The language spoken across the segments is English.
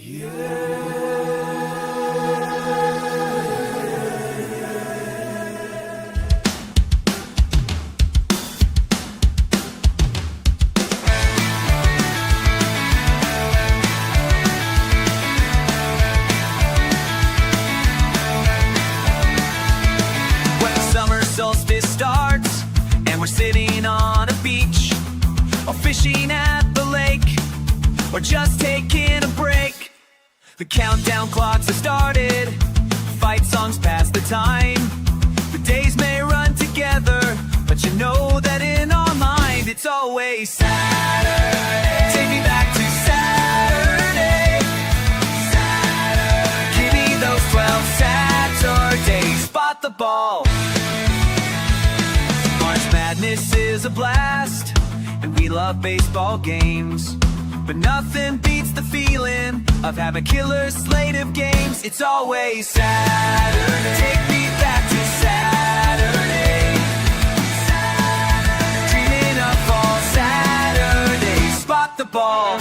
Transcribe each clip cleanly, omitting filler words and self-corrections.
When the summer solstice starts and we're sitting on a beach or fishing at the lake or just taking a break, the countdown clocks have started, fight songs pass the time. The days may run together, but you know that in our mind it's always Saturday. Take me back to Saturday. Saturday. Give me those 12 Saturdays. Spot the ball. March Madness is a blast, and we love baseball games. But nothing beats the feeling of having a killer slate of games. It's always Saturday. Take me back to Saturday. Saturday. Dreaming of all Saturdays. Spot the ball.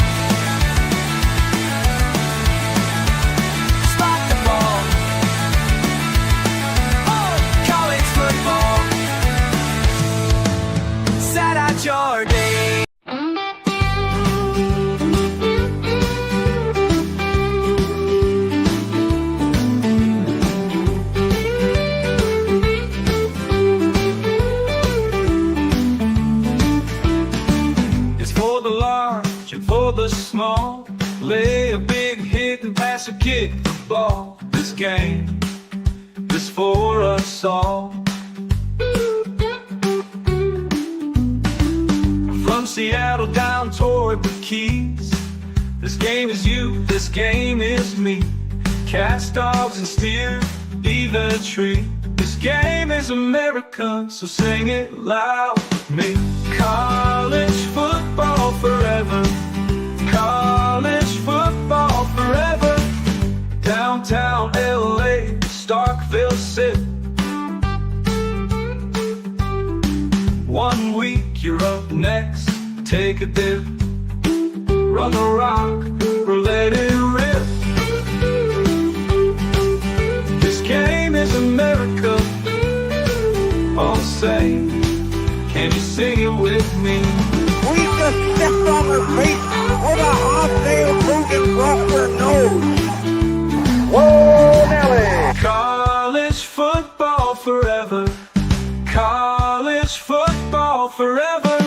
Spot the ball. Oh, college football. Sat out your day. For the small, lay a big hit and pass a kickball. This game is for us all. From Seattle down toward the Keys, this game is you, this game is me. Cats, dogs, and steer, be the tree. This game is America, so sing it loud with me. College football forever. College football forever. Downtown LA, Starkville City. 1 week you're up next, take a dip. Run the rock or let it rip. This game is America. All say, can you sing it with me? We just stepped on her face with a hot-tail broken across her nose. Whoa, Nelly! College football forever. College football forever.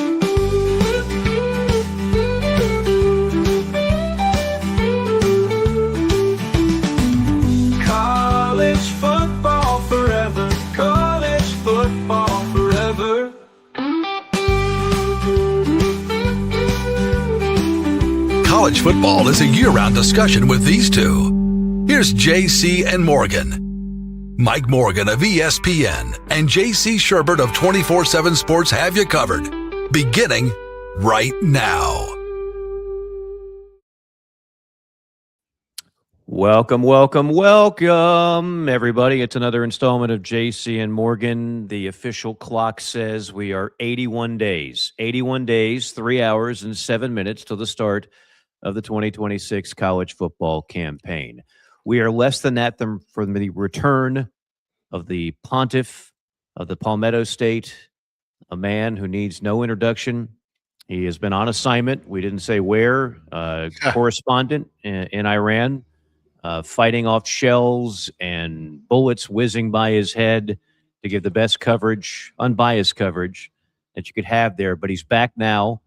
College football forever. College football forever. College football is a year-round discussion with these two. Here's JC and Morgan. Mike Morgan of ESPN and JC Sherbert of 24/7 Sports have you covered. Beginning right now. Welcome, everybody. It's another installment of JC and Morgan. The official clock says we are 81 days, 3 hours and 7 minutes till the start of the 2026 college football campaign. We are less than that for the return of the pontiff of the Palmetto State, a man who needs no introduction. He has been on assignment. We didn't say where. Correspondent in Iran, fighting off shells and bullets whizzing by his head to give the best coverage, unbiased coverage that you could have there. But he's back now,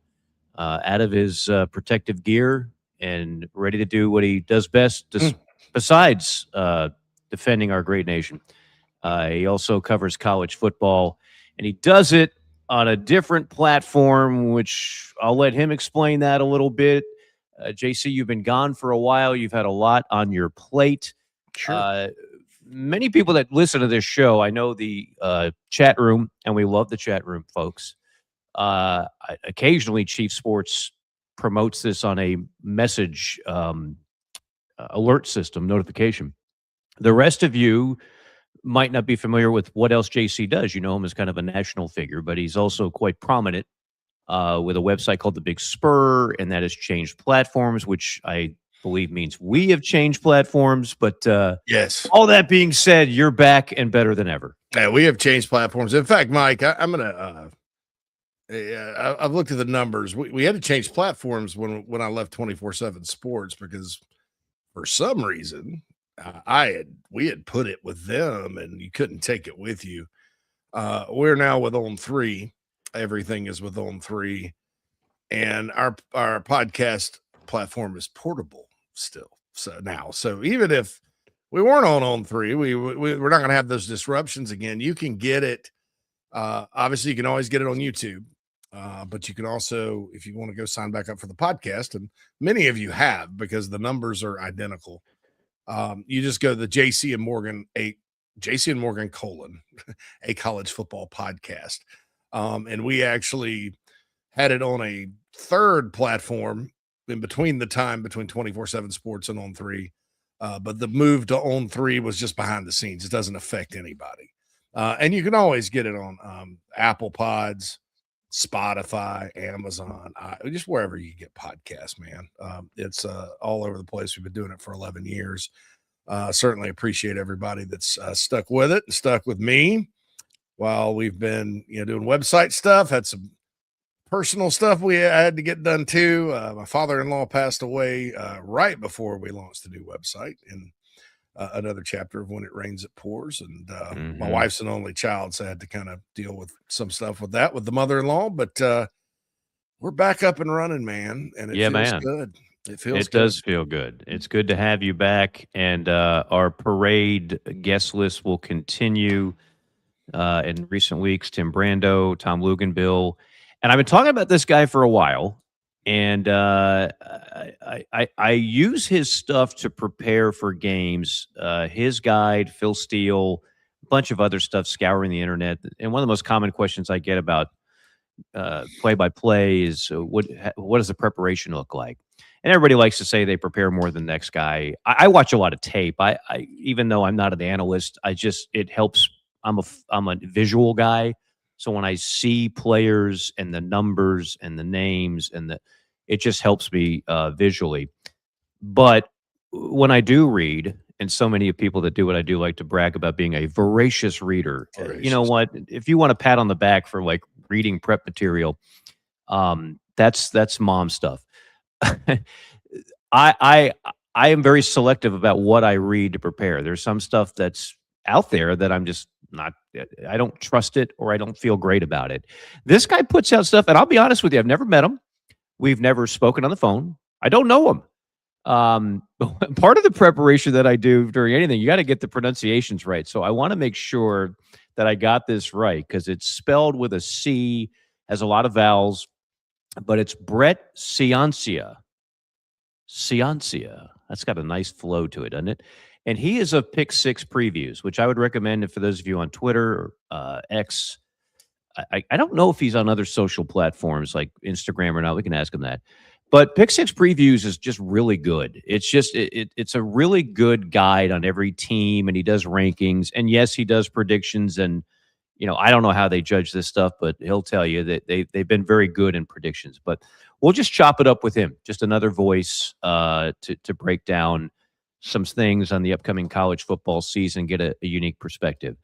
out of his protective gear and ready to do what he does best besides defending our great nation. He also covers college football, and he does it on a different platform, which I'll let him explain that a little bit. JC, you've been gone for a while. You've had a lot on your plate. Sure. Many people that listen to this show, I know the chat room, and we love the chat room, folks. Occasionally, Chief Sports promotes this on a message alert system, notification. The rest of you might not be familiar with what else JC does. You know him as kind of a national figure, but he's also quite prominent with a website called The Big Spur, and that has changed platforms, which I believe means we have changed platforms. But Yes. all that being said, you're back and better than ever. Yeah, we have changed platforms. In fact, Mike, I'm gonna. I've looked at the numbers. We had to change platforms when I left 24/7 Sports because for some reason we had put it with them and you couldn't take it with you. We're now with On3. Everything is with On3, and our podcast platform is portable still. So even if we weren't on On3, we're not going to have those disruptions again. You can get it. Obviously, you can always get it on YouTube, but you can also, if you want to go sign back up for the podcast, and many of you have because the numbers are identical. You just go to the JC and Morgan a college football podcast. And we actually had it on a third platform in between 24/7 Sports and On3. But the move to On3 was just behind the scenes. It doesn't affect anybody. And you can always get it on Apple Pods, Spotify, Amazon, just wherever you get podcasts, man. It's all over the place. We've been doing it for 11 years. Certainly appreciate everybody that's stuck with it and stuck with me while we've been doing website stuff. Had some personal stuff I had to get done too. My father-in-law passed away right before we launched the new website, and another chapter of When It Rains It Pours. And my wife's an only child, so I had to kind of deal with some stuff with that with the mother-in-law. But we're back up and running, man, and it feels good. It does feel good. It's good to have you back, and our parade guest list will continue in recent weeks. Tim Brando, Tom Luganbill, and I've been talking about this guy for a while, and I use his stuff to prepare for games. His guide, Phil Steele, a bunch of other stuff, scouring the internet, and one of the most common questions I get about play-by-play is what does the preparation look like? And everybody likes to say they prepare more than the next guy. I watch a lot of tape. I even though I'm not an analyst, it helps. I'm a visual guy. So when I see players and the numbers and the names it just helps me visually. But when I do read, and so many people that do what I do like to brag about being a voracious reader. You know what? If you want a pat on the back for like reading prep material, that's mom stuff. I am very selective about what I read to prepare. There's some stuff that's out there that I'm just not, I don't trust it or I don't feel great about it. This guy puts out stuff, and I'll be honest with you, I've never met him. We've never spoken on the phone. I don't know him. Part of the preparation that I do during anything, you got to get the pronunciations right. So I want to make sure that I got this right because it's spelled with a C, has a lot of vowels, but it's Brett Ciancia. Ciancia. That's got a nice flow to it, doesn't it? And he is of Pick Six Previews, which I would recommend for those of you on Twitter or X. I don't know if he's on other social platforms like Instagram or not. We can ask him that. But Pick Six Previews is just really good. It's just it's a really good guide on every team, and he does rankings. And yes, he does predictions. And I don't know how they judge this stuff, but he'll tell you that they've been very good in predictions. But we'll just chop it up with him. Just another voice to break down some things on the upcoming college football season, get a unique perspective.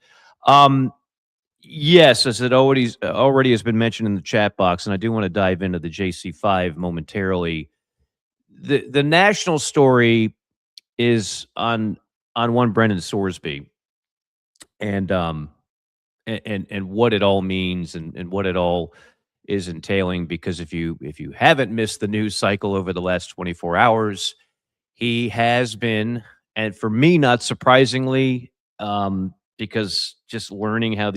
Yes, as it already has been mentioned in the chat box, and I do want to dive into the JC5 momentarily. The national story is on one Brendan Sorsby, and what it all means and what it all is entailing. Because if you haven't missed the news cycle over the last 24 hours, he has been, and for me, not surprisingly, because just learning how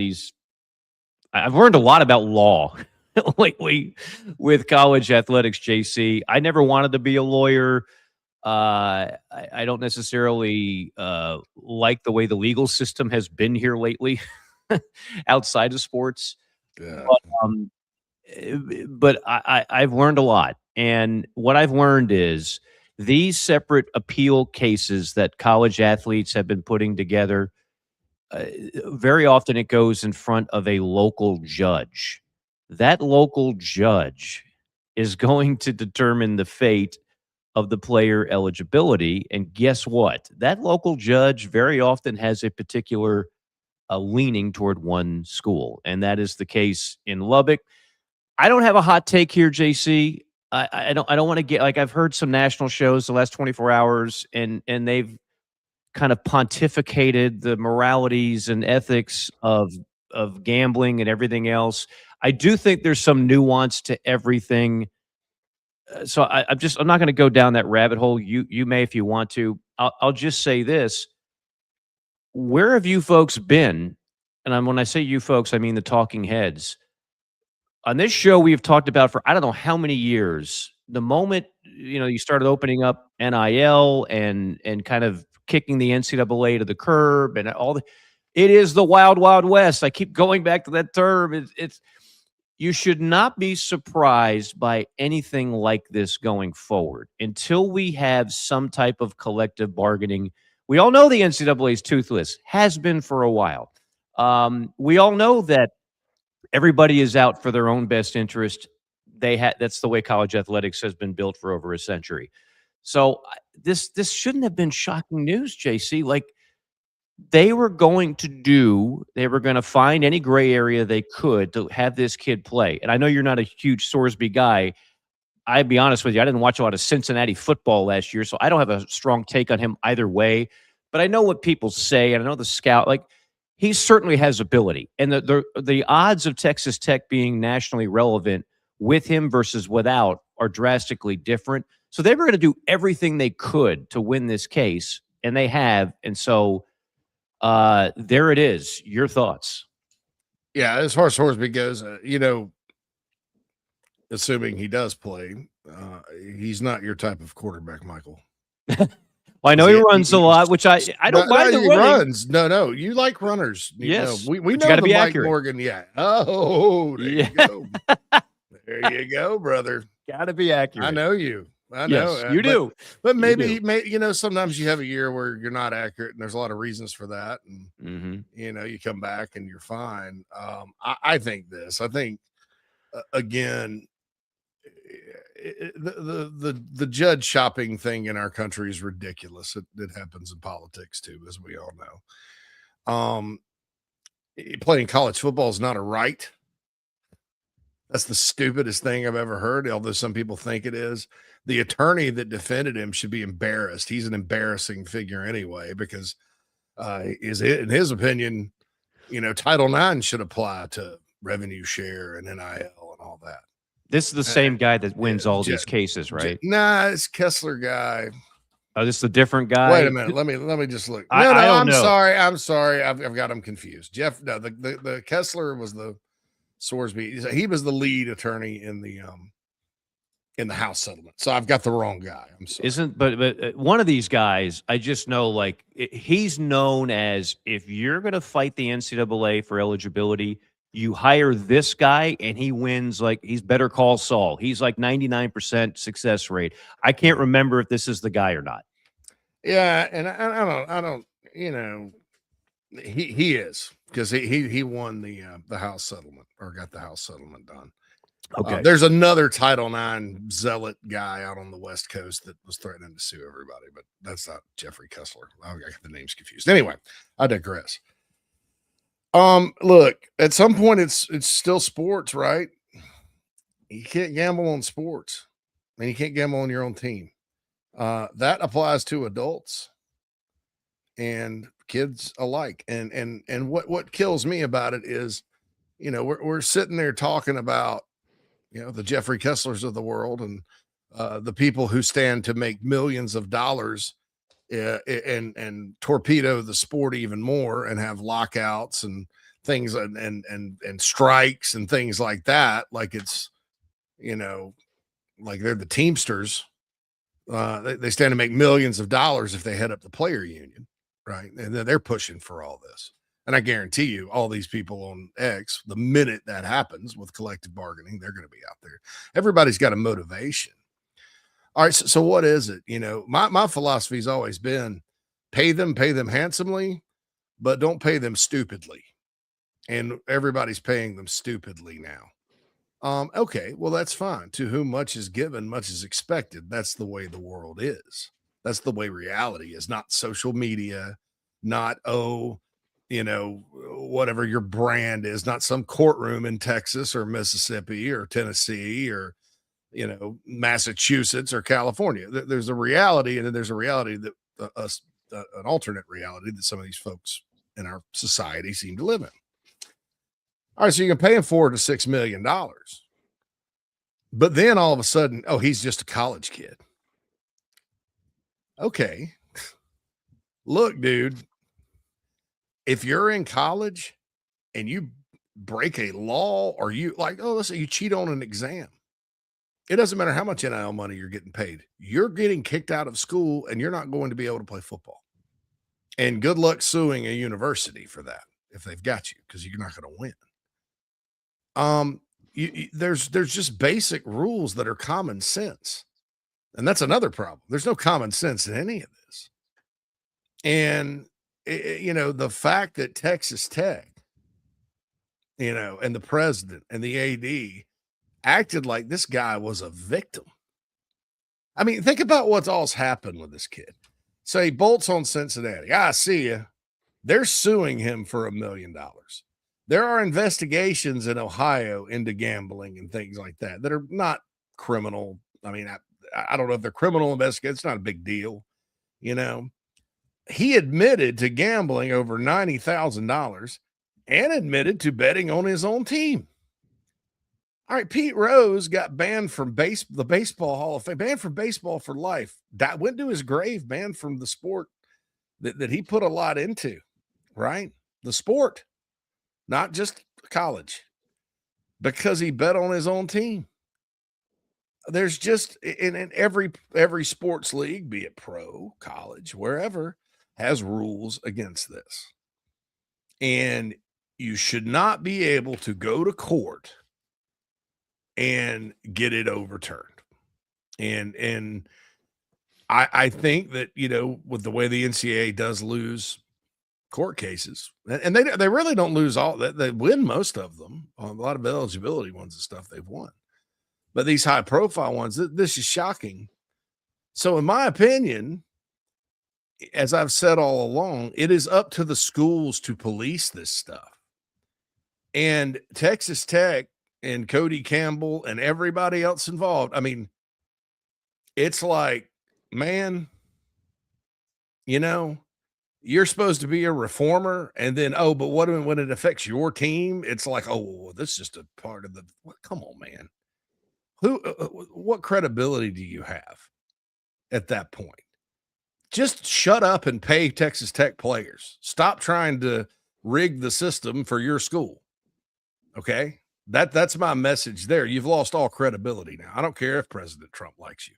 I've learned a lot about law lately with college athletics, JC. I never wanted to be a lawyer. I don't necessarily like the way the legal system has been here lately outside of sports. Yeah. But I've learned a lot. And what I've learned is these separate appeal cases that college athletes have been putting together, very often it goes in front of a local judge. That local judge is going to determine the fate of the player eligibility. And guess what? That local judge very often has a particular leaning toward one school, and that is the case in Lubbock. I don't have a hot take here, JC. I don't want to get like I've heard some national shows the last 24 hours, and they've kind of pontificated the moralities and ethics of gambling and everything else. I do think there's some nuance to everything. So I'm not going to go down that rabbit hole. You may if you want to. I'll just say this: where have you folks been? And when I say you folks, I mean the talking heads. On this show, we've talked about for I don't know how many years. The moment you started opening up NIL and kind of kicking the NCAA to the curb and it is the wild wild west. I keep going back to that term. It's you should not be surprised by anything like this going forward until we have some type of collective bargaining. We all know the NCAA is toothless, has been for a while. We all know that everybody is out for their own best interest. That's the way college athletics has been built for over a century. So this shouldn't have been shocking news, JC. Like they were going to find any gray area they could to have this kid play. And I know you're not a huge Sorsby guy. I'd be honest with you, I didn't watch a lot of Cincinnati football last year, so I don't have a strong take on him either way. But I know what people say, and I know the scout, like he certainly has ability. And the odds of Texas Tech being nationally relevant with him versus without are drastically different. So they were going to do everything they could to win this case, and they have. And so there it is. Your thoughts? Yeah, as far as Horsby goes, assuming he does play, he's not your type of quarterback, Michael. Well, I know he runs a lot, which I don't mind. He runs. No, you like runners. Yes, we know got to be Mike accurate. Morgan. Yeah. Oh, there you go. There you go, brother. Got to be accurate. I know you. I know yes, you do. But maybe, sometimes you have a year where you're not accurate, and there's a lot of reasons for that. And you come back and you're fine. I think again, the judge shopping thing in our country is ridiculous. It happens in politics too, as we all know. Playing college football is not a right. That's the stupidest thing I've ever heard, although some people think it is. The attorney that defended him should be embarrassed. He's an embarrassing figure anyway, because in his opinion, Title IX should apply to revenue share and NIL and all that. This is the same guy that wins all these cases, right? Nah, it's Kessler guy. Oh, this is a different guy. Wait a minute. Let me just look. I'm sorry. I'm sorry. I've got him confused. The Kessler was the Sorsby. He was the lead attorney in the House settlement. So I've got the wrong guy. I'm sorry. But one of these guys, I just know he's known as, if you're going to fight the NCAA for eligibility, you hire this guy and he wins. Like he's Better Call Saul. He's like 99% success rate. I can't remember if this is the guy or not. Yeah. And I don't, he is, because he won the House settlement, or got the House settlement done. Okay. There's another Title IX zealot guy out on the West Coast that was threatening to sue everybody, but that's not Jeffrey Kessler. I got the names confused. Anyway, I digress. Look, at some point it's still sports, right? You can't gamble on sports, and you can't gamble on your own team. That applies to adults and kids alike. And what kills me about it is, we're sitting there talking about, the Jeffrey Kesslers of the world, and the people who stand to make millions of dollars and torpedo the sport even more, and have lockouts and things and strikes and things like that. Like it's, like they're the Teamsters. They stand to make millions of dollars if they head up the player union, right? And then they're pushing for all this. And I guarantee you, all these people on X, the minute that happens with collective bargaining, they're going to be out there. Everybody's got a motivation. All right. So what is it? My philosophy has always been pay them handsomely, but don't pay them stupidly. And everybody's paying them stupidly now. Okay, well, that's fine. To whom much is given, much is expected. That's the way the world is. That's the way reality is, not social media, not, whatever your brand is, not some courtroom in Texas or Mississippi or Tennessee or, Massachusetts or California. There's a reality, and then there's a reality that an alternate reality that some of these folks in our society seem to live in. All right, so you can pay him $4 to $6 million. But then all of a sudden, oh, he's just a college kid. Okay. Look, dude, if you're in college and you break a law or let's say you cheat on an exam, it doesn't matter how much NIL money you're getting paid. You're getting kicked out of school and you're not going to be able to play football. And good luck suing a university for that if they've got you, because you're not going to win. There's just basic rules that are common sense. And that's another problem. There's no common sense in any of this. And, the fact that Texas Tech, and the president and the AD acted like this guy was a victim. I mean, think about what's all's happened with this kid. So he bolts on Cincinnati. I see you. They're suing him for $1 million. There are investigations in Ohio into gambling and things like that are not criminal. I mean, I don't know if they're criminal investigations. It's not a big deal. He admitted to gambling over $90,000 and admitted to betting on his own team. All right, Pete Rose got banned from the Baseball Hall of Fame, banned from baseball for life. That went to his grave, banned from the sport that he put a lot into, right? The sport, not just college, because he bet on his own team. There's just in every sports league, be it pro, college, wherever, has rules against this. And you should not be able to go to court and get it overturned. And I think that, with the way the NCAA does lose court cases, and they really don't lose all that. They win most of them. A lot of eligibility ones and stuff they've won. But these high profile ones, this is shocking. So in my opinion, as I've said all along, it is up to the schools to police this stuff. And Texas Tech and Cody Campbell and everybody else involved, I mean, it's like, man, you're supposed to be a reformer, and then, but when it affects your team, it's like, well, this is just a part of come on, man. What credibility do you have at that point? Just shut up and pay Texas Tech players. Stop trying to rig the system for your school. Okay? That's my message there. You've lost all credibility now. I don't care if President Trump likes you.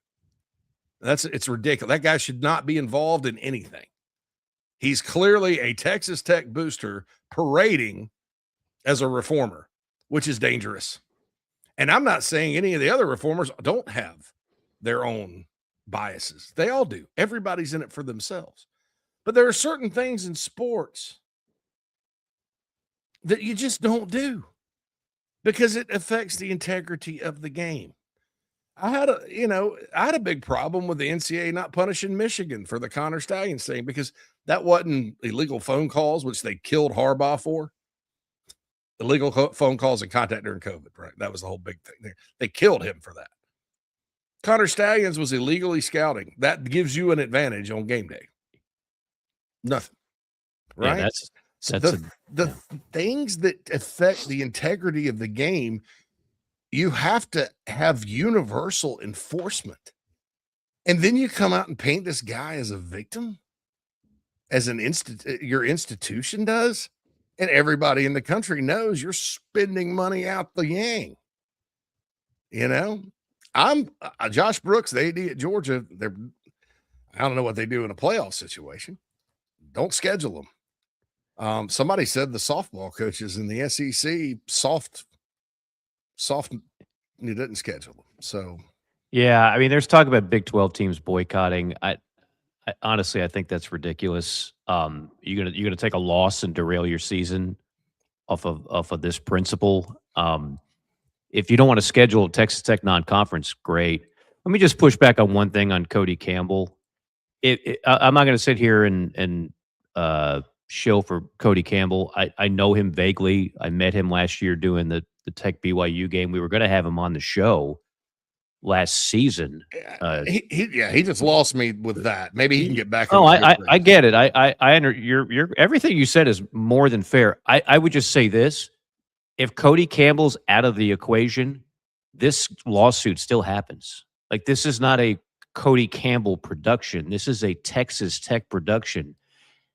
It's ridiculous. That guy should not be involved in anything. He's clearly a Texas Tech booster parading as a reformer, which is dangerous. And I'm not saying any of the other reformers don't have their own biases. They all do. Everybody's in it for themselves. But there are certain things in sports that you just don't do because it affects the integrity of the game. I had a big problem with the NCAA not punishing Michigan for the Connor Stallions thing, because that wasn't illegal phone calls, which they killed Harbaugh for. Illegal phone calls and contact during COVID, right? That was the whole big thing there. They killed him for that. Connor Stallions was illegally scouting. That gives you an advantage on game day. Nothing. Right? Yeah, the things that affect the integrity of the game, you have to have universal enforcement. And then you come out and paint this guy as a victim, as your institution does, and everybody in the country knows you're spending money out the yang. I'm Josh Brooks, the AD at Georgia. I don't know what they do in a playoff situation. Don't schedule them. Somebody said the softball coaches in the SEC soft. You didn't schedule them. So yeah, I mean, there's talk about Big 12 teams boycotting. I honestly, I think that's ridiculous. You're gonna take a loss and derail your season off of this principle. If you don't want to schedule a Texas Tech non-conference, great. Let me just push back on one thing on Cody Campbell. I'm not going to sit here and shill for Cody Campbell. I know him vaguely. I met him last year doing the Tech BYU game. We were going to have him on the show last season. He just lost me with that. Maybe he can get back. Oh, I get it. I your everything you said is more than fair. I would just say this: if Cody Campbell's out of the equation, this lawsuit still happens. Like, this is not a Cody Campbell production. This is a Texas Tech production.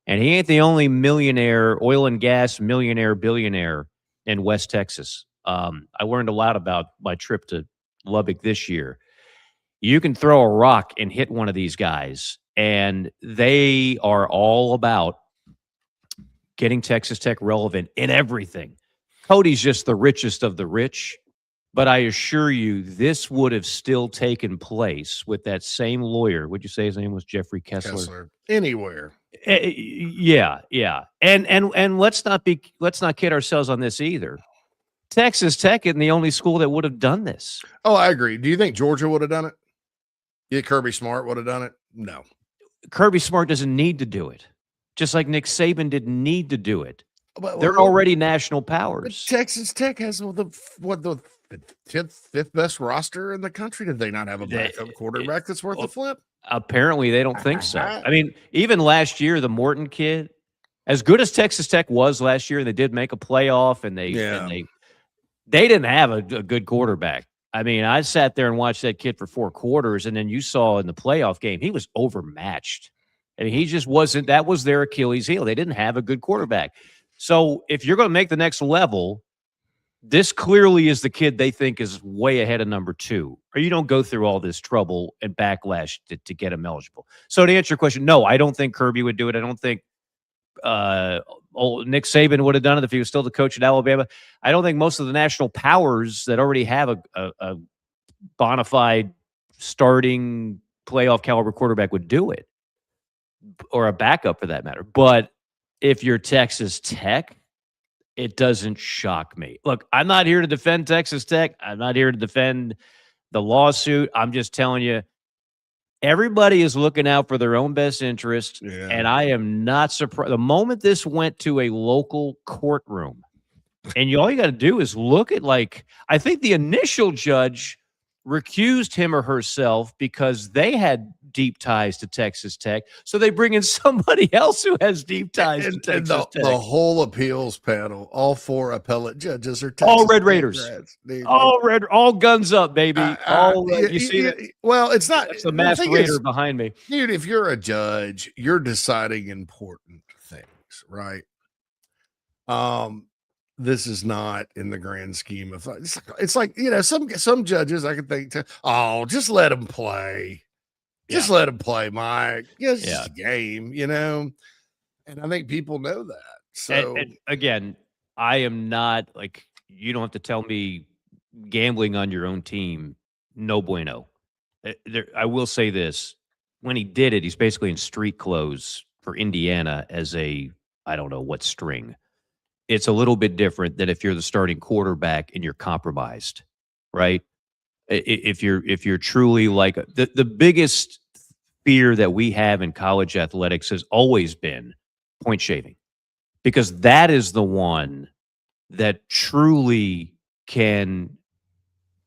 And he ain't the only millionaire, oil and gas millionaire, billionaire in West Texas. I learned a lot about my trip to Lubbock this year. You can throw a rock and hit one of these guys, and they are all about getting Texas Tech relevant in everything. Cody's just the richest of the rich, but I assure you this would have still taken place with that same lawyer. Would you say his name was Jeffrey Kessler? Anywhere. Yeah. And let's not kid ourselves on this either. Texas Tech isn't the only school that would have done this. Oh, I agree. Do you think Georgia would have done it? Yeah, Kirby Smart would have done it? No. Kirby Smart doesn't need to do it. Just like Nick Saban didn't need to do it. They're already national powers. Texas Tech has the fifth best roster in the country. Did they not have a backup quarterback that's worth a flip? Apparently, they don't think so. I mean, even last year, the Morton kid, as good as Texas Tech was last year, and they did make a playoff, and they didn't have a good quarterback. I mean, I sat there and watched that kid for 4 quarters, and then you saw in the playoff game, he was overmatched. I mean, he just wasn't. That was their Achilles heel. They didn't have a good quarterback. So if you're going to make the next level, this clearly is the kid they think is way ahead of number 2, or you don't go through all this trouble and backlash to get him eligible. So to answer your question, no, I don't think Kirby would do it. I don't think Nick Saban would have done it if he was still the coach at Alabama. I don't think most of the national powers that already have a bona fide starting playoff caliber quarterback would do it, or a backup for that matter. But if you're Texas Tech, it doesn't shock me. Look, I'm not here to defend Texas Tech. I'm not here to defend the lawsuit. I'm just telling you, everybody is looking out for their own best interest, and I am not surprised. The moment this went to a local courtroom, and all you got to do is look at, like, I think the initial judge recused him or herself because they had deep ties to Texas Tech. So they bring in somebody else who has deep ties to Texas Tech. The whole appeals panel, all 4 appellate judges are Texas all Red Raiders. All guns up, baby. You see that? Well, it's not. That's the masked Raider behind me. Dude, if you're a judge, you're deciding important things, right? This is not in the grand scheme of it's like, some judges I can think just let them play. Just let them play, Mike. It's just a game, And I think people know that. So and again, I am not like, you don't have to tell me gambling on your own team, no bueno. I will say this. When he did it, he's basically in street clothes for Indiana as I don't know what string. It's a little bit different than if you're the starting quarterback and you're compromised, right? If you're truly like the biggest fear that we have in college athletics has always been point shaving, because that is the one that truly can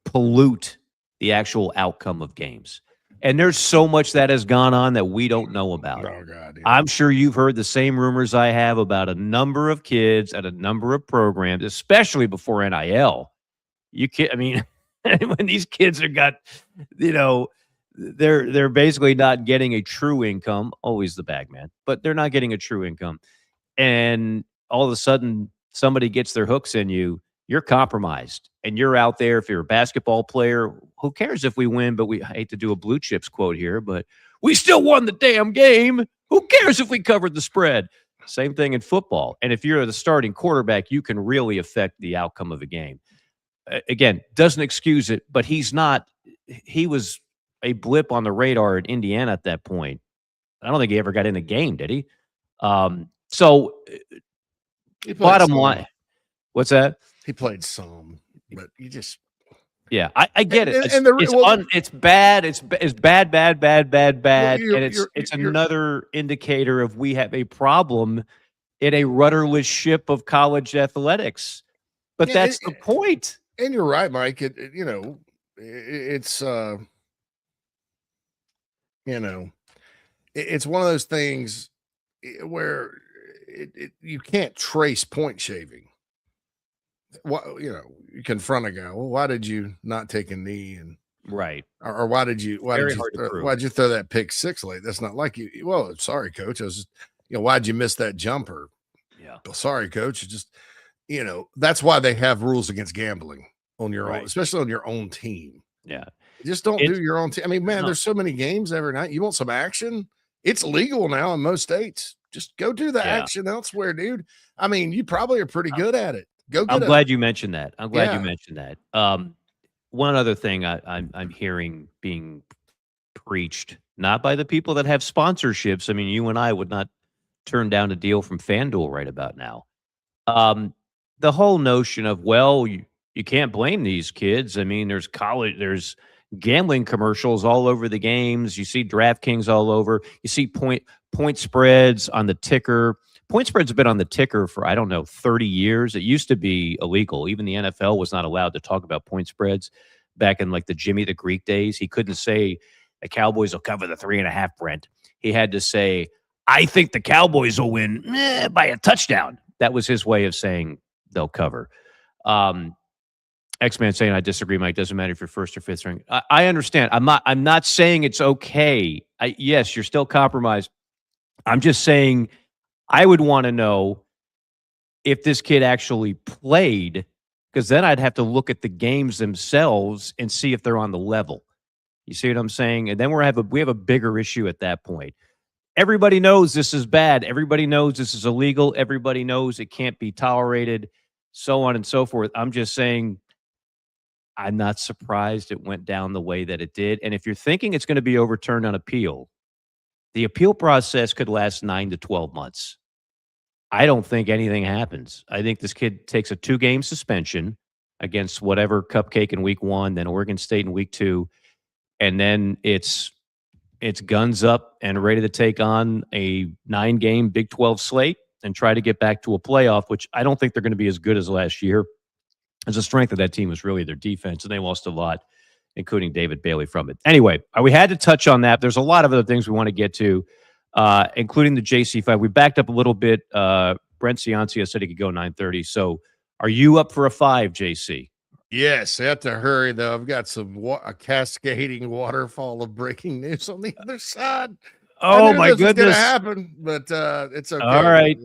pollute the actual outcome of games. And there's so much that has gone on that we don't know about. Oh, God, yeah. I'm sure you've heard the same rumors I have about a number of kids at a number of programs, especially before NIL. I mean, when these kids are they're basically not getting a true income, always the bag man, but they're not getting a true income. And all of a sudden somebody gets their hooks in you, you're compromised, and you're out there. If you're a basketball player, who cares if we win? But I hate to do a Blue Chips quote here, but we still won the damn game. Who cares if we covered the spread? Same thing in football. And if you're the starting quarterback, you can really affect the outcome of a game. Again, doesn't excuse it, but he was a blip on the radar at Indiana at that point. I don't think he ever got in the game, did he? So bottom line, what's that? He played some, but you just Yeah, I get it. It's And the it's well, it's bad. It's bad, well, and it's you're another indicator of we have a problem in a rudderless ship of college athletics. But yeah, that's the point. and you're right, Mike. It's you know, it's one of those things where you can't trace point shaving. What you confront a guy. Well, why did you not take a knee and Right. or why did you Very hard to prove. why'd you throw that pick six late? That's not like you. Well, sorry, coach. I was just, why'd you miss that jumper? Yeah. Well, sorry, coach. It's just that's why they have rules against gambling on your own, Right. especially on your own team. Yeah. Just don't It's do your own team. I mean, man, no. there's so many games every night. You want some action? It's legal now in most states. Just go do the Yeah. action elsewhere, dude. I mean, you probably are pretty good at it. Go get I'm glad you mentioned that. I'm glad you Yeah. mentioned that. One other thing I'm hearing being preached, not by the people that have sponsorships. I mean, you and I would not turn down a deal from FanDuel right about now. The whole notion of, well, you can't blame these kids. I mean, there's gambling commercials all over the games. You see DraftKings all over. You see point spreads on the ticker. Point spreads have been on the ticker for, I don't know, 30 years. It used to be illegal. Even the NFL was not allowed to talk about point spreads back in like the Jimmy the Greek days. He couldn't say the Cowboys will cover the 3.5, Brent. He had to say, I think the Cowboys will win by a touchdown. That was his way of saying they'll cover. X-Man saying, I disagree, Mike. Doesn't matter if you're first or fifth string. I understand. I'm not saying it's okay. Yes, you're still compromised. I'm just saying I would want to know if this kid actually played, because then I'd have to look at the games themselves and see if they're on the level. You see what I'm saying? And then we have a bigger issue at that point. Everybody knows this is bad. Everybody knows this is illegal. Everybody knows it can't be tolerated, so on and so forth. I'm just saying I'm not surprised it went down the way that it did. And if you're thinking it's going to be overturned on appeal, the appeal process could last 9 to 12 months. I don't think anything happens. I think this kid takes a 2-game suspension against whatever cupcake in week 1, then Oregon State in week 2, and then it's guns up and ready to take on a 9-game Big 12 slate and try to get back to a playoff, which I don't think they're going to be as good as last year. As the strength of that team was really their defense, and they lost a lot, including David Bailey from it. Anyway, we had to touch on that. There's a lot of other things we want to get to, including the JC fight. We backed up a little bit. Brent Ciancia said he could go 9:30. So are you up for a 5, JC? Yes, I have to hurry though. I've got a cascading waterfall of breaking news on the other side. Oh my goodness, going to happen, but it's okay. All right,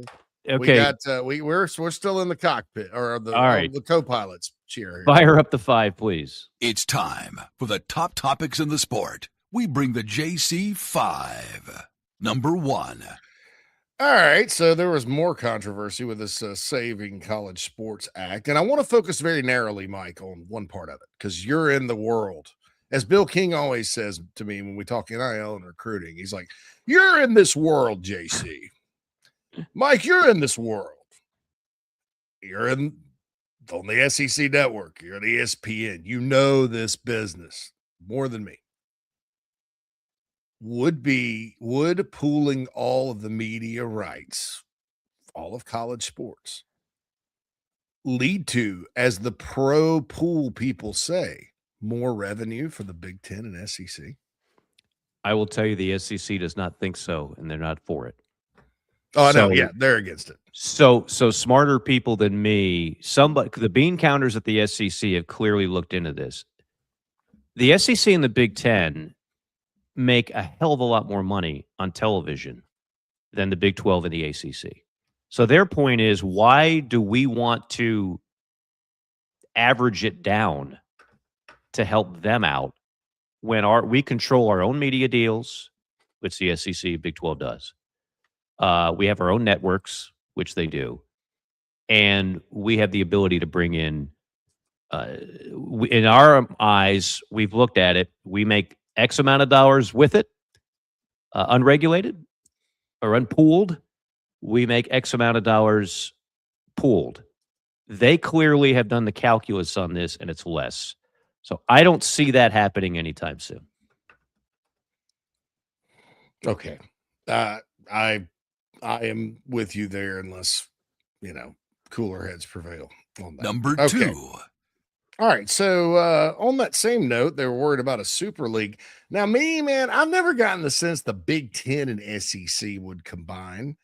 okay. We're still in the cockpit or the All right. The co-pilot's chair. Here. Fire up the 5, please. It's time for the top topics in the sport. We bring the JC 5. Number 1. All right, so there was more controversy with this Saving College Sports Act, and I want to focus very narrowly, Mike, on one part of it because you're in the world. As Bill King always says to me when we talk NIL and recruiting, he's like, "You're in this world, JC. Mike, you're in this world. You're on the SEC network. You're on ESPN. You know this business more than me. Would pooling all of the media rights, all of college sports, lead to, as the pro pool people say, more revenue for the Big Ten and SEC? I will tell you the SEC does not think so, and they're not for it. Oh, no, yeah, they're against it. So smarter people than me, the bean counters at the SEC have clearly looked into this. The SEC and the Big Ten make a hell of a lot more money on television than the Big 12 and the ACC. So their point is, why do we want to average it down to help them out when we control our own media deals, which the SEC, Big 12 does. We have our own networks, which they do. And we have the ability to bring in, in our eyes, we've looked at it, we make X amount of dollars with it, unregulated or unpooled. We make X amount of dollars pooled. They clearly have done the calculus on this, and it's less. So I don't see that happening anytime soon. Okay. I am with you there unless, cooler heads prevail on that. Number Okay. 2. All right. So on that same note, they were worried about a super league. Now, me, man, I've never gotten the sense the Big Ten and SEC would combine.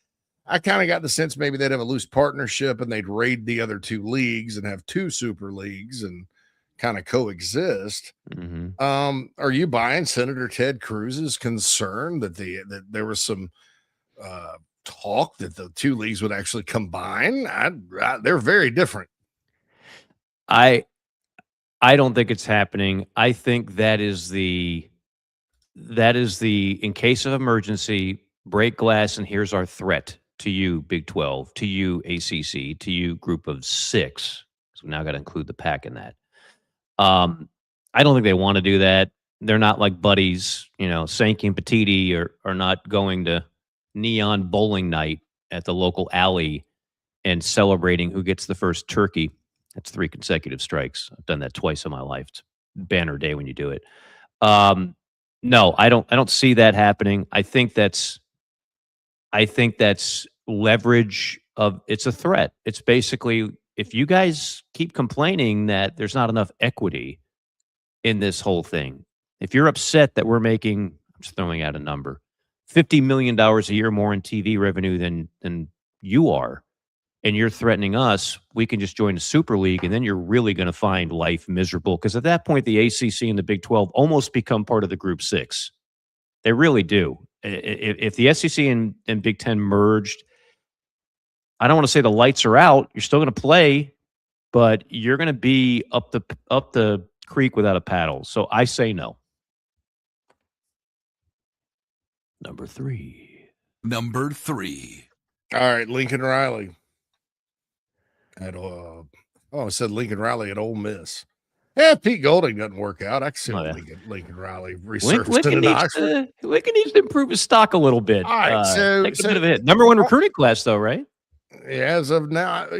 I kind of got the sense maybe they'd have a loose partnership and they'd raid the other two leagues and have two super leagues and kind of coexist. Are you buying Senator Ted Cruz's concern that that there was some talk that the two leagues would actually combine? They're very different. I don't think it's happening. I think that is the in case of emergency, break glass and here's our threat to you, Big 12, to you, ACC, to you, Group of 6. So we now got to include the Pac in that. I don't think they want to do that. They're not like buddies. Sankey and Petiti are not going to neon bowling night at the local alley and celebrating who gets the first turkey. That's 3 consecutive strikes. I've done that twice in my life. It's banner day when you do it. No, I don't see that happening. I think that's leverage of it's a threat. It's basically if you guys keep complaining that there's not enough equity in this whole thing, if you're upset that we're making, I'm just throwing out a number, $50 million a year more in TV revenue than you are, and you're threatening us, we can just join the Super League, and then you're really going to find life miserable. Because at that point, the ACC and the Big 12 almost become part of the Group 6. They really do. If the SEC and Big 10 merged, I don't want to say the lights are out. You're still going to play, but you're going to be up the creek without a paddle. So I say no. Number 3. All right, Lincoln Riley. I said Lincoln Riley at Ole Miss. Yeah, Pete Golding doesn't work out. I can see Lincoln Riley resurfacing in Oxford. Lincoln needs to improve his stock a little bit. All right, take a bit of a hit. Number 1 recruiting class, though, right? Yeah, as of now, I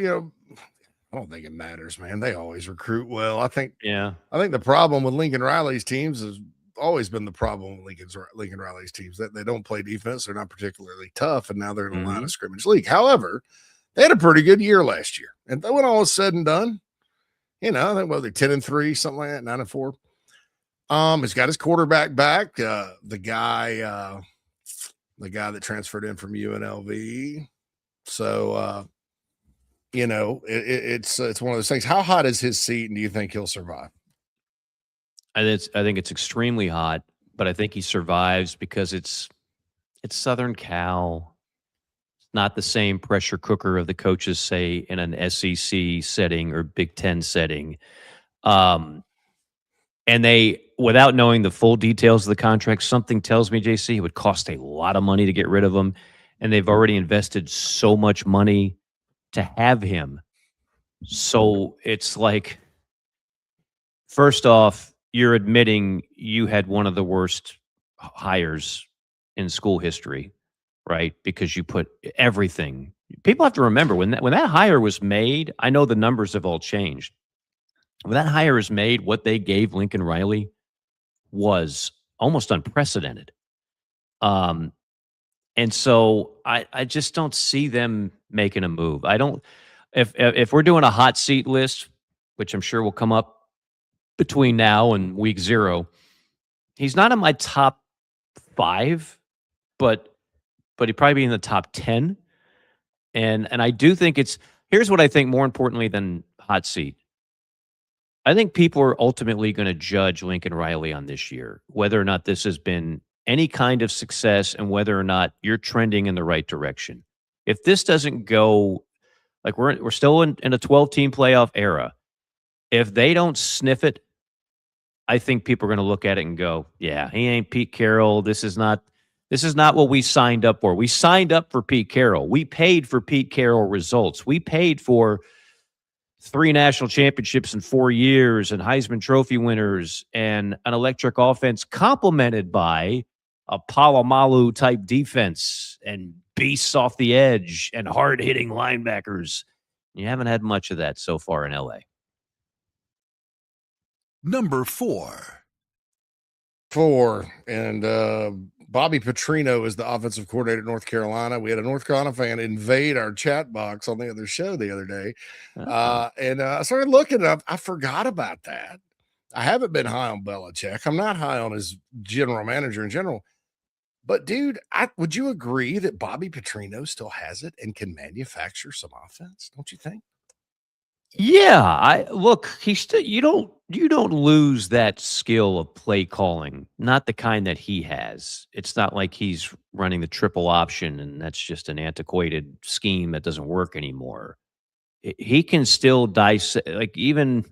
don't think it matters, man. They always recruit well. I think the problem with Lincoln Riley's teams has always been the problem with Lincoln Riley's teams that they don't play defense. They're not particularly tough, and now they're in a line of scrimmage league. However, they had a pretty good year last year, and when all was said and done, I think they're 10-3, something like that, 9-4. He's got his quarterback back, the guy that transferred in from UNLV. So, it's one of those things. How hot is his seat, and do you think he'll survive? I think it's extremely hot, but I think he survives because it's Southern Cal. Not the same pressure cooker of the coaches, say, in an SEC setting or Big Ten setting. And they, without knowing the full details of the contract, something tells me, JC, it would cost a lot of money to get rid of him. And they've already invested so much money to have him. So it's like, first off, you're admitting you had one of the worst hires in school history. Right? Because you put everything. People have to remember when that hire was made, I know the numbers have all changed. When that hire is made, what they gave Lincoln Riley was almost unprecedented. And so I just don't see them making a move. I don't if we're doing a hot seat list, which I'm sure will come up between now and week 0, he's not in my top 5, but he'd probably be in the top 10. And I do think here's what I think more importantly than hot seat. I think people are ultimately going to judge Lincoln Riley on this year, whether or not this has been any kind of success and whether or not you're trending in the right direction. If this doesn't go, like we're still in a 12-team playoff era, if they don't sniff it, I think people are going to look at it and go, yeah, he ain't Pete Carroll. This is not what we signed up for. We signed up for Pete Carroll. We paid for Pete Carroll results. We paid for 3 national championships in 4 years and Heisman Trophy winners and an electric offense complemented by a Palomalu type defense and beasts off the edge and hard-hitting linebackers. You haven't had much of that so far in LA. Number 4. 4. And Bobby Petrino is the offensive coordinator at North Carolina. We had a North Carolina fan invade our chat box on the other show the other day. And I started looking up. I forgot about that. I haven't been high on Belichick. I'm not high on his general manager in general. But, dude, would you agree that Bobby Petrino still has it and can manufacture some offense? Don't you think? Yeah, look, he still you don't lose that skill of play calling, not the kind that he has. It's not like he's running the triple option and that's just an antiquated scheme that doesn't work anymore. He can still dissect, like even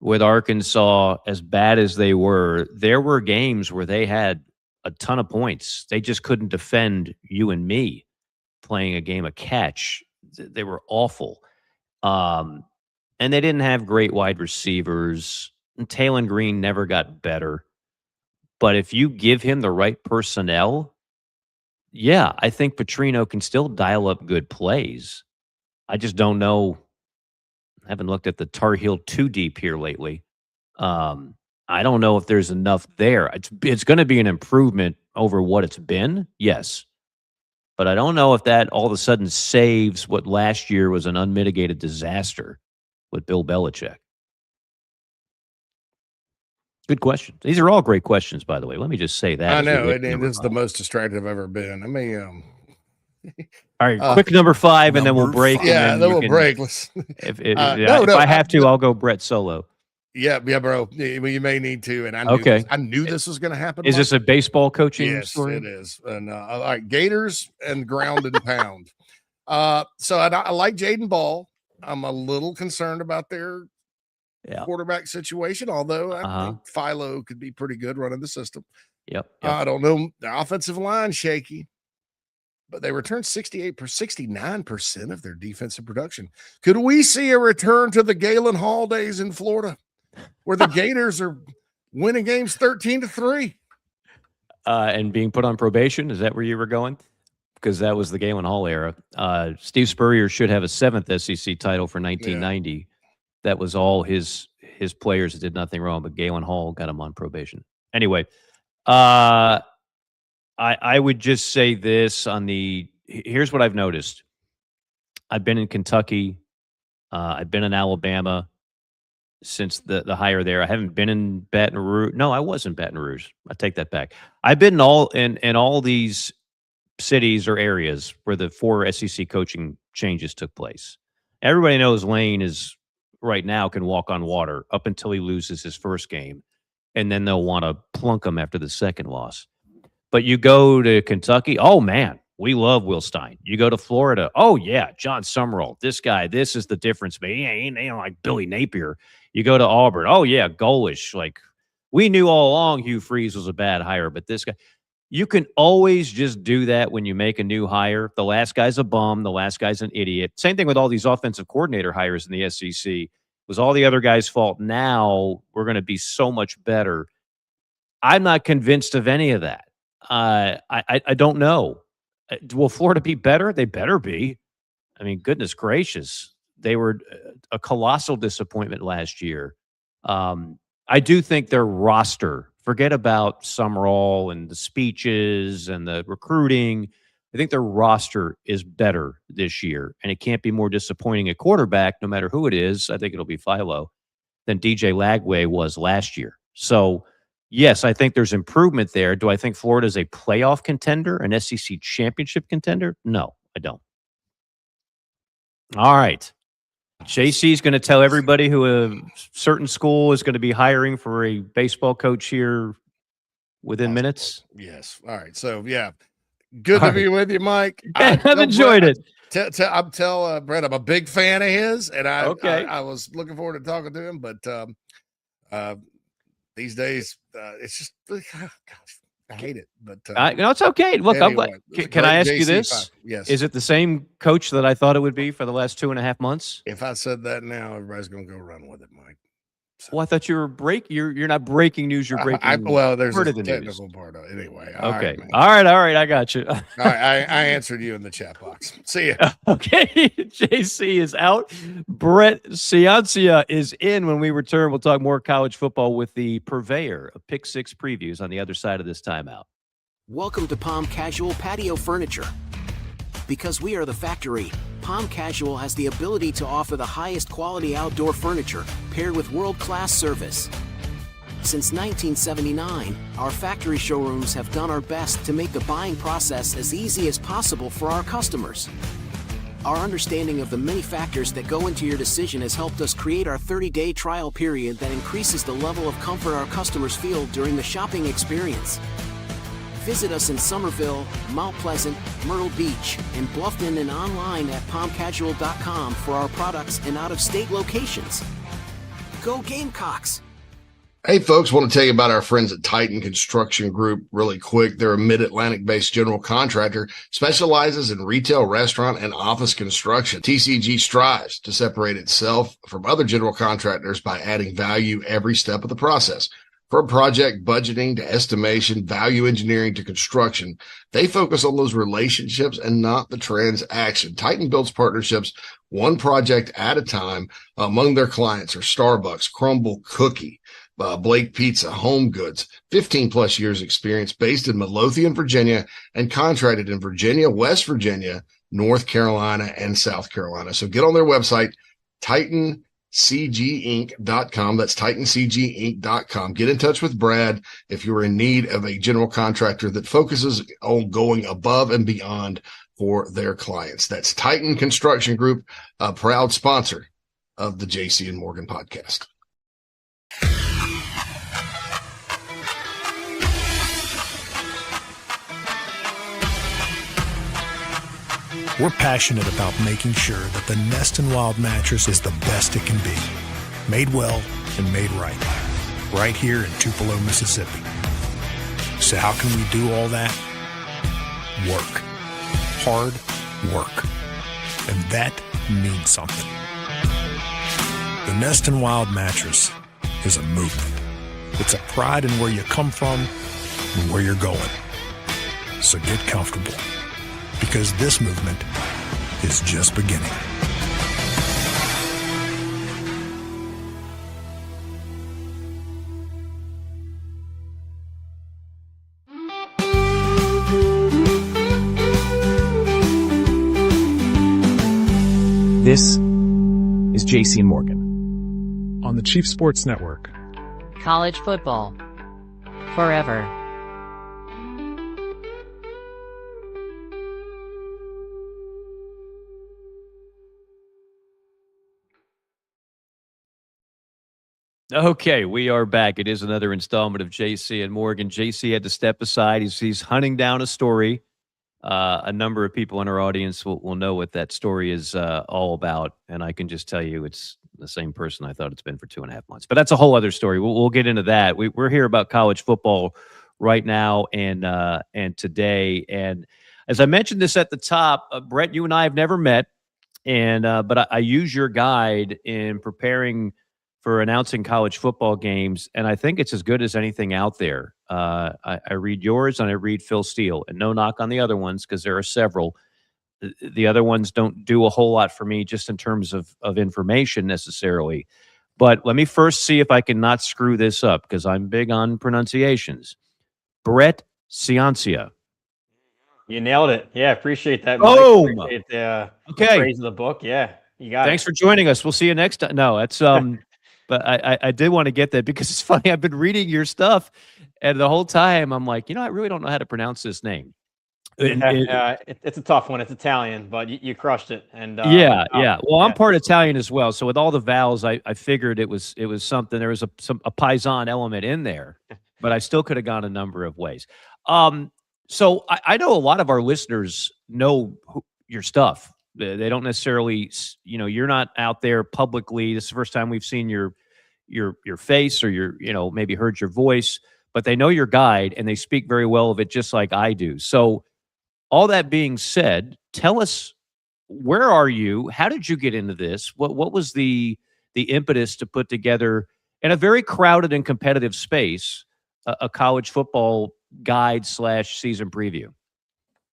with Arkansas, as bad as they were, there were games where they had a ton of points. They just couldn't defend you and me playing a game of catch. They were awful. And they didn't have great wide receivers. And Talon Green never got better. But if you give him the right personnel, yeah, I think Petrino can still dial up good plays. I just don't know. I haven't looked at the Tar Heel too deep here lately. I don't know if there's enough there. It's going to be an improvement over what it's been, yes. But I don't know if that all of a sudden saves what last year was an unmitigated disaster with Bill Belichick. Good question. These are all great questions, by the way. Let me just say that. I know, and this is the most distracted I've ever been. I mean, all right, quick number 5, and then we'll break. Yeah, then we'll break. If I have to, I'll go Brett solo. Yeah, bro. You may need to. And I knew this was going to happen. Is this a baseball coaching story? Yes, it is. And all right, Gators and ground and pound. So I like Jaden Ball. I'm a little concerned about their quarterback situation, although I think Philo could be pretty good running the system. Yep. I don't know. The offensive line shaky, but they returned 69% of their defensive production. Could we see a return to the Galen Hall days in Florida, where the Gators are winning games 13-3? And being put on probation? Is that where you were going? Because that was the Galen Hall era. Steve Spurrier should have a 7th SEC title for 1990. Yeah. That was all his players that did nothing wrong, but Galen Hall got him on probation. Anyway, I would just say this here's what I've noticed. I've been in Kentucky. I've been in Alabama since the hire there. I haven't been in Baton Rouge. No, I was in Baton Rouge. I take that back. I've been in all these cities or areas where the 4 SEC coaching changes took place. Everybody knows Lane is right now can walk on water up until he loses his first game, and then they'll want to plunk him after the second loss. But you go to Kentucky, oh man, we love Will Stein. You go to Florida, oh yeah, John Summerall, this guy, this is the difference. But he ain't like Billy Napier. You go to Auburn, oh yeah, Golish. Like we knew all along Hugh Freeze was a bad hire, but this guy. You can always just do that when you make a new hire. The last guy's a bum. The last guy's an idiot. Same thing with all these offensive coordinator hires in the SEC. It was all the other guys' fault. Now we're going to be so much better. I'm not convinced of any of that. I don't know. Will Florida be better? They better be. I mean, goodness gracious. They were a colossal disappointment last year. I do think their roster, forget about Summerall and the speeches and the recruiting. I think their roster is better this year, and it can't be more disappointing at quarterback, no matter who it is. I think it'll be Philo than DJ Lagway was last year. So, yes, I think there's improvement there. Do I think Florida is a playoff contender, an SEC championship contender? No, I don't. All right. JC is going to tell everybody who a certain school is going to be hiring for a baseball coach here within minutes. Yes. All right. So, yeah. Good to be with you, Mike. I've enjoyed it. Tell Brett I'm a big fan of his, and I was looking forward to talking to him, but these days it's just gosh, I hate it. But no, it's okay. Look, anyway, can I ask you this? JC5. Yes. Is it the same coach that I thought it would be for the last 2.5 months? If I said that now, everybody's going to go run with it, Mike. So. Well, I thought you were you're not breaking news. You're breaking. Well, there's part a of the technical news. part of it. Anyway. Okay. Man. All right. I got you. I answered you in the chat box. See ya. Okay. JC is out. Brett Ciancia is in. When we return, we'll talk more college football with the purveyor of Pick Six previews on the other side of this timeout. Welcome to Palm Casual Patio Furniture. Because we are the factory, Palm Casual has the ability to offer the highest quality outdoor furniture paired with world-class service. Since 1979, our factory showrooms have done our best to make the buying process as easy as possible for our customers. Our understanding of the many factors that go into your decision has helped us create our 30-day trial period that increases the level of comfort our customers feel during the shopping experience. Visit us in Somerville, Mount Pleasant, Myrtle Beach, and Bluffton, and online at palmcasual.com for our products in out-of-state locations. Go Gamecocks! Hey folks, want to tell you about our friends at Titan Construction Group really quick. They're a mid-Atlantic based general contractor, specializes in retail, restaurant, and office construction. TCG strives to separate itself from other general contractors by adding value every step of the process. From project budgeting to estimation, value engineering to construction, they focus on those relationships and not the transaction. Titan builds partnerships one project at a time. Among their clients are Starbucks, Crumble Cookie, Blake Pizza, Home Goods, 15 plus years experience, based in Midlothian, Virginia, and contracted in Virginia, West Virginia, North Carolina, and South Carolina. So get on their website, TitanCGinc.com. That's TitanCGinc.com. Get in touch with Brad if you're in need of a general contractor that focuses on going above and beyond for their clients. That's Titan Construction Group, a proud sponsor of the JC and Morgan podcast. We're passionate about making sure that the Nest and Wild mattress is the best it can be. Made well and made right here in Tupelo, Mississippi. So how can we do all that? Work. Hard work. And that means something. The Nest and Wild mattress is a movement. It's a pride in where you come from and where you're going. So get comfortable, because this movement is just beginning. This is JC and Morgan on the Chief Sports Network. College football forever. Okay, we are back. It is another installment of JC and Morgan. JC had to step aside. He's hunting down a story. A number of people in our audience will know what that story is all about, and I can just tell you it's the same person I thought it's been for 2.5 months. But that's a whole other story. We'll get into that. We're here about college football right now and today. And as I mentioned this at the top, Brett, you and I have never met, and but I use your guide in preparing for announcing college football games, and I think it's as good as anything out there. I read yours and I read Phil Steele, and no knock on the other ones because there are several. The other ones don't do a whole lot for me just in terms of information necessarily. But let me first see if I can not screw this up because I'm big on pronunciations. Brett Ciancia. You nailed it. Yeah, appreciate that. Oh, appreciate the okay. praise of the book. Yeah, you got Thanks it. for joining us. We'll see you next time. No, it's but I did want to get that because it's funny. I've been reading your stuff, and the whole time I'm like, I really don't know how to pronounce this name. It's a tough one. It's Italian, but you crushed it. And yeah. Well, I'm part Italian as well, so with all the vowels, I figured it was something. There was a Paisan element in there, but I still could have gone a number of ways. So I know a lot of our listeners know your stuff. They don't necessarily, you're not out there publicly. This is the first time we've seen your face or maybe heard your voice, but they know your guide and they speak very well of it, just like I do. So all that being said, tell us, where are you? How did you get into this? What was the impetus to put together in a very crowded and competitive space, a college football guide / season preview.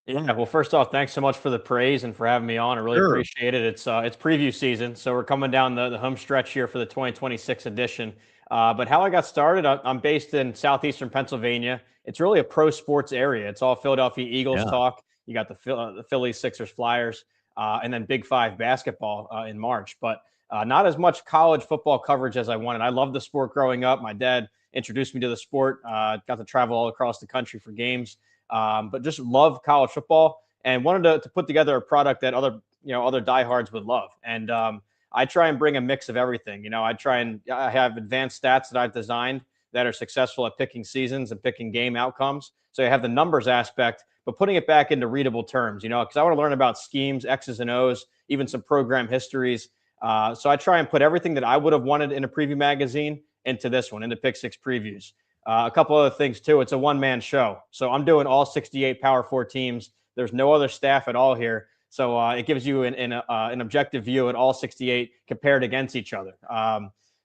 Yeah, well, first off, thanks so much for the praise and for having me on. I really Sure. appreciate it. It's preview season, so we're coming down the home stretch here for the 2026 edition. But how I got started, I'm based in southeastern Pennsylvania. It's really a pro sports area. It's all Philadelphia Eagles Yeah. talk. You got the Phillies, Sixers, Flyers, and then Big Five basketball in March. But not as much college football coverage as I wanted. I loved the sport growing up. My dad introduced me to the sport. Got to travel all across the country for games. But just love college football and wanted to put together a product that other diehards would love. And I try and bring a mix of everything. I have advanced stats that I've designed that are successful at picking seasons and picking game outcomes. So you have the numbers aspect, but putting it back into readable terms, because I want to learn about schemes, X's and O's, even some program histories. So I try and put everything that I would have wanted in a preview magazine into this one, into Pick Six Previews. A couple other things too. It's a one-man show, so I'm doing all 68 Power Four teams. There's no other staff at all here, so it gives you an objective view at all 68 compared against each other.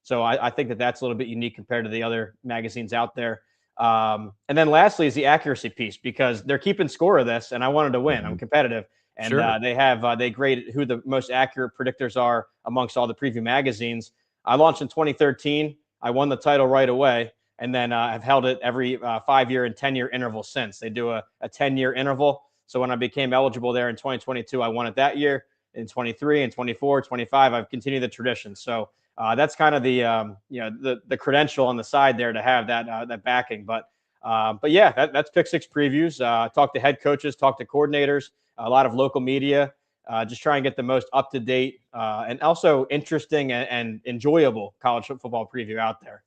So I think that's a little bit unique compared to the other magazines out there. And then lastly is the accuracy piece, because they're keeping score of this, and I wanted to win. I'm competitive, and Sure. they grade who the most accurate predictors are amongst all the preview magazines. I launched in 2013. I won the title right away. And then I've held it every 5-year and 10-year interval since. They do a 10-year interval. So when I became eligible there in 2022, I won it that year. In 23 and 24, 25, I've continued the tradition. So that's kind of the credential on the side there to have that backing. But yeah, that's Pick Six Previews. Talk to head coaches, talk to coordinators, a lot of local media. Just try and get the most up to date and also interesting and enjoyable college football preview out there.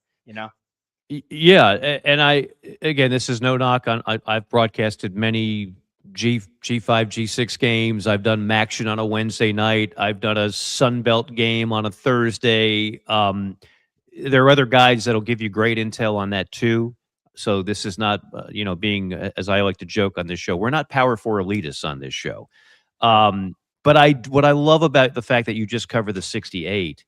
Yeah, and again, this is no knock on. I've broadcasted many G5 G6 games. I've done Maction on a Wednesday night. I've done a Sun Belt game on a Thursday. There are other guys that'll give you great intel on that too. So this is not, being, as I like to joke on this show, we're not Power Four elitists on this show. But what I love about the fact that you just cover the 68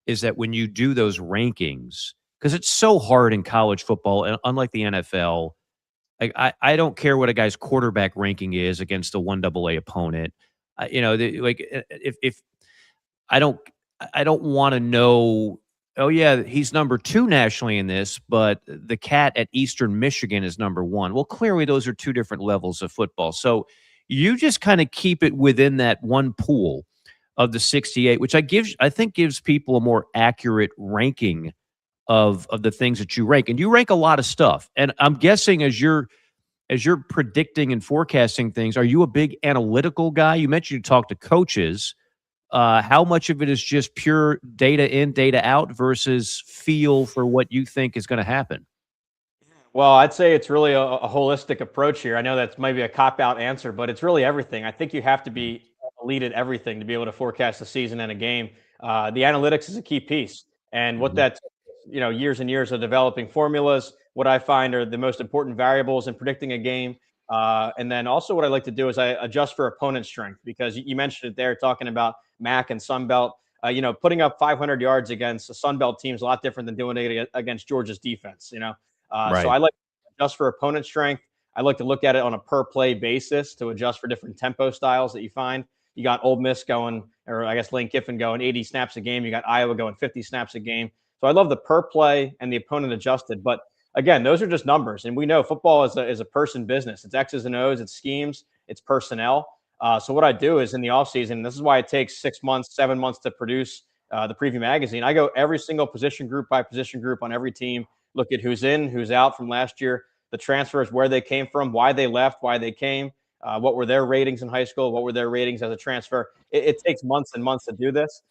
is that when you do those rankings, because it's so hard in college football, and unlike the NFL, I don't care what a guy's quarterback ranking is against a 1AA opponent. If I don't want to know. Oh yeah, he's number 2 nationally in this, but the cat at Eastern Michigan is number 1. Well, clearly those are 2 different levels of football. So you just kind of keep it within that one pool of the 68, which I think gives people a more accurate ranking of the things that you rank. And you rank a lot of stuff. And I'm guessing as you're predicting and forecasting things, are you a big analytical guy? You mentioned you talk to coaches. How much of it is just pure data in, data out versus feel for what you think is going to happen? Well, I'd say it's really a holistic approach here. I know that's maybe a cop-out answer, but it's really everything. I think you have to be elite at everything to be able to forecast a season and a game. The analytics is a key piece, and what that's years and years of developing formulas. What I find are the most important variables in predicting a game, and then also what I like to do is I adjust for opponent strength, because you mentioned it there, talking about MAC and Sun Belt. Putting up 500 yards against a Sun Belt team is a lot different than doing it against Georgia's defense. So Right. I like to adjust for opponent strength. I like to look at it on a per play basis to adjust for different tempo styles that you find. You got Ole Miss going, or I guess Lane Kiffin going 80 snaps a game. You got Iowa going 50 snaps a game. So I love the per play and the opponent adjusted. But again, those are just numbers, and we know football is a person business. It's X's and O's, it's schemes, it's personnel. So what I do is in the offseason, this is why it takes 6 months, 7 months to produce the preview magazine. I go every single position group by position group on every team, look at who's in, who's out from last year, the transfers, where they came from, why they left, why they came, what were their ratings in high school, what were their ratings as a transfer. It takes months and months to do this.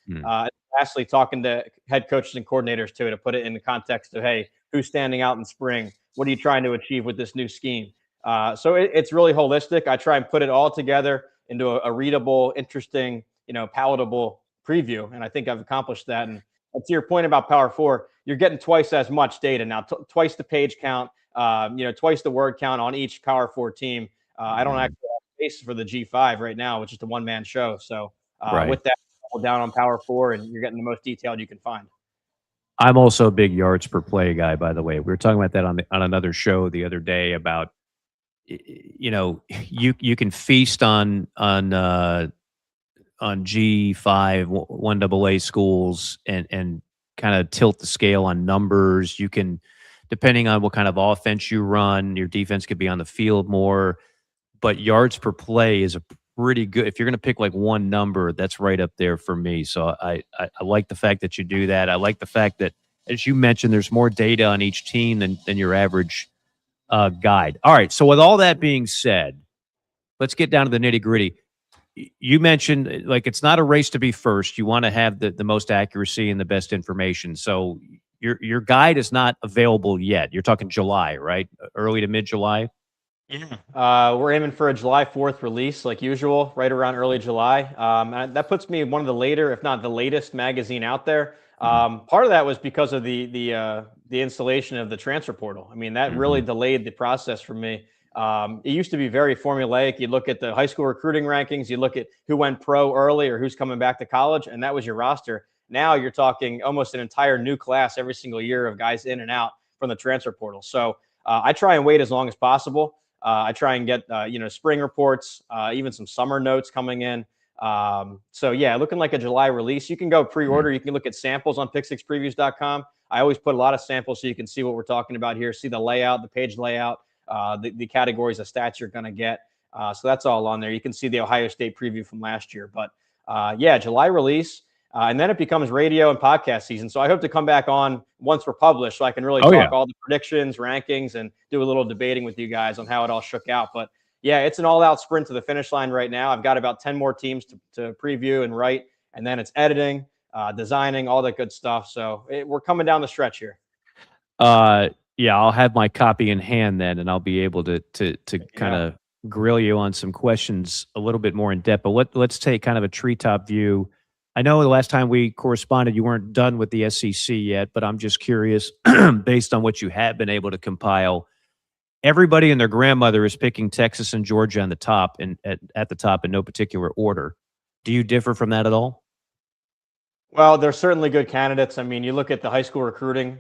Lastly, talking to head coaches and coordinators too, to put it in the context of, hey, who's standing out in spring? What are you trying to achieve with this new scheme? So it's really holistic. I try and put it all together into a readable, interesting, palatable preview, and I think I've accomplished that. And to your point about Power Four, you're getting twice as much data now, twice the page count, twice the word count on each Power Four team. I don't actually have space for the G5 right now, which is a one-man show. So Right. with that, down on Power Four, and you're getting the most detailed you can find. I'm also a big yards per play guy, by the way. We were talking about that on another show the other day about you can feast on G5 one AA schools and kind of tilt the scale on numbers. You can, depending on what kind of offense you run, your defense could be on the field more, but yards per play is a pretty good. If you're going to pick like one number, that's right up there for me. So I like the fact that you do that. I like the fact that, as you mentioned, there's more data on each team than your average guide. All right. So with all that being said, let's get down to the nitty gritty. You mentioned like it's not a race to be first. You want to have the most accuracy and the best information. So your guide is not available yet. You're talking July, right? Early to mid July. Yeah. We're aiming for a July 4th release, like usual, right around early July. And that puts me in one of the later, if not the latest, magazine out there. Part of that was because of the installation of the transfer portal. I mean, that really delayed the process for me. It used to be very formulaic. You look at the high school recruiting rankings, you look at who went pro early or who's coming back to college, and that was your roster. Now you're talking almost an entire new class every single year of guys in and out from the transfer portal. So I try and wait as long as possible. I try and get spring reports, even some summer notes coming in. So yeah, looking like a July release. You can go pre-order. You can look at samples on pick6previews.com. I always put a lot of samples so you can see what we're talking about here, see the layout, the page layout, the categories of stats you're going to get. So that's all on there. You can see the Ohio State preview from last year. But yeah, July release. And then it becomes radio and podcast season. So I hope to come back on once we're published so I can really talk all the predictions, rankings, and do a little debating with you guys on how it all shook out. But yeah, it's an all-out sprint to the finish line right now. I've got about 10 more teams to preview and write, and then it's editing, designing, all that good stuff. So we're coming down the stretch here. Yeah, I'll have my copy in hand then, and I'll be able to kind of grill you on some questions a little bit more in depth. But let's take kind of a treetop view. I know the last time we corresponded, you weren't done with the SEC yet, but I'm just curious, based on what you have been able to compile. Everybody and their grandmother is picking Texas and Georgia on the top and at the top in no particular order. Do you differ from that at all? Well, they're certainly good candidates. I mean, you look at the high school recruiting,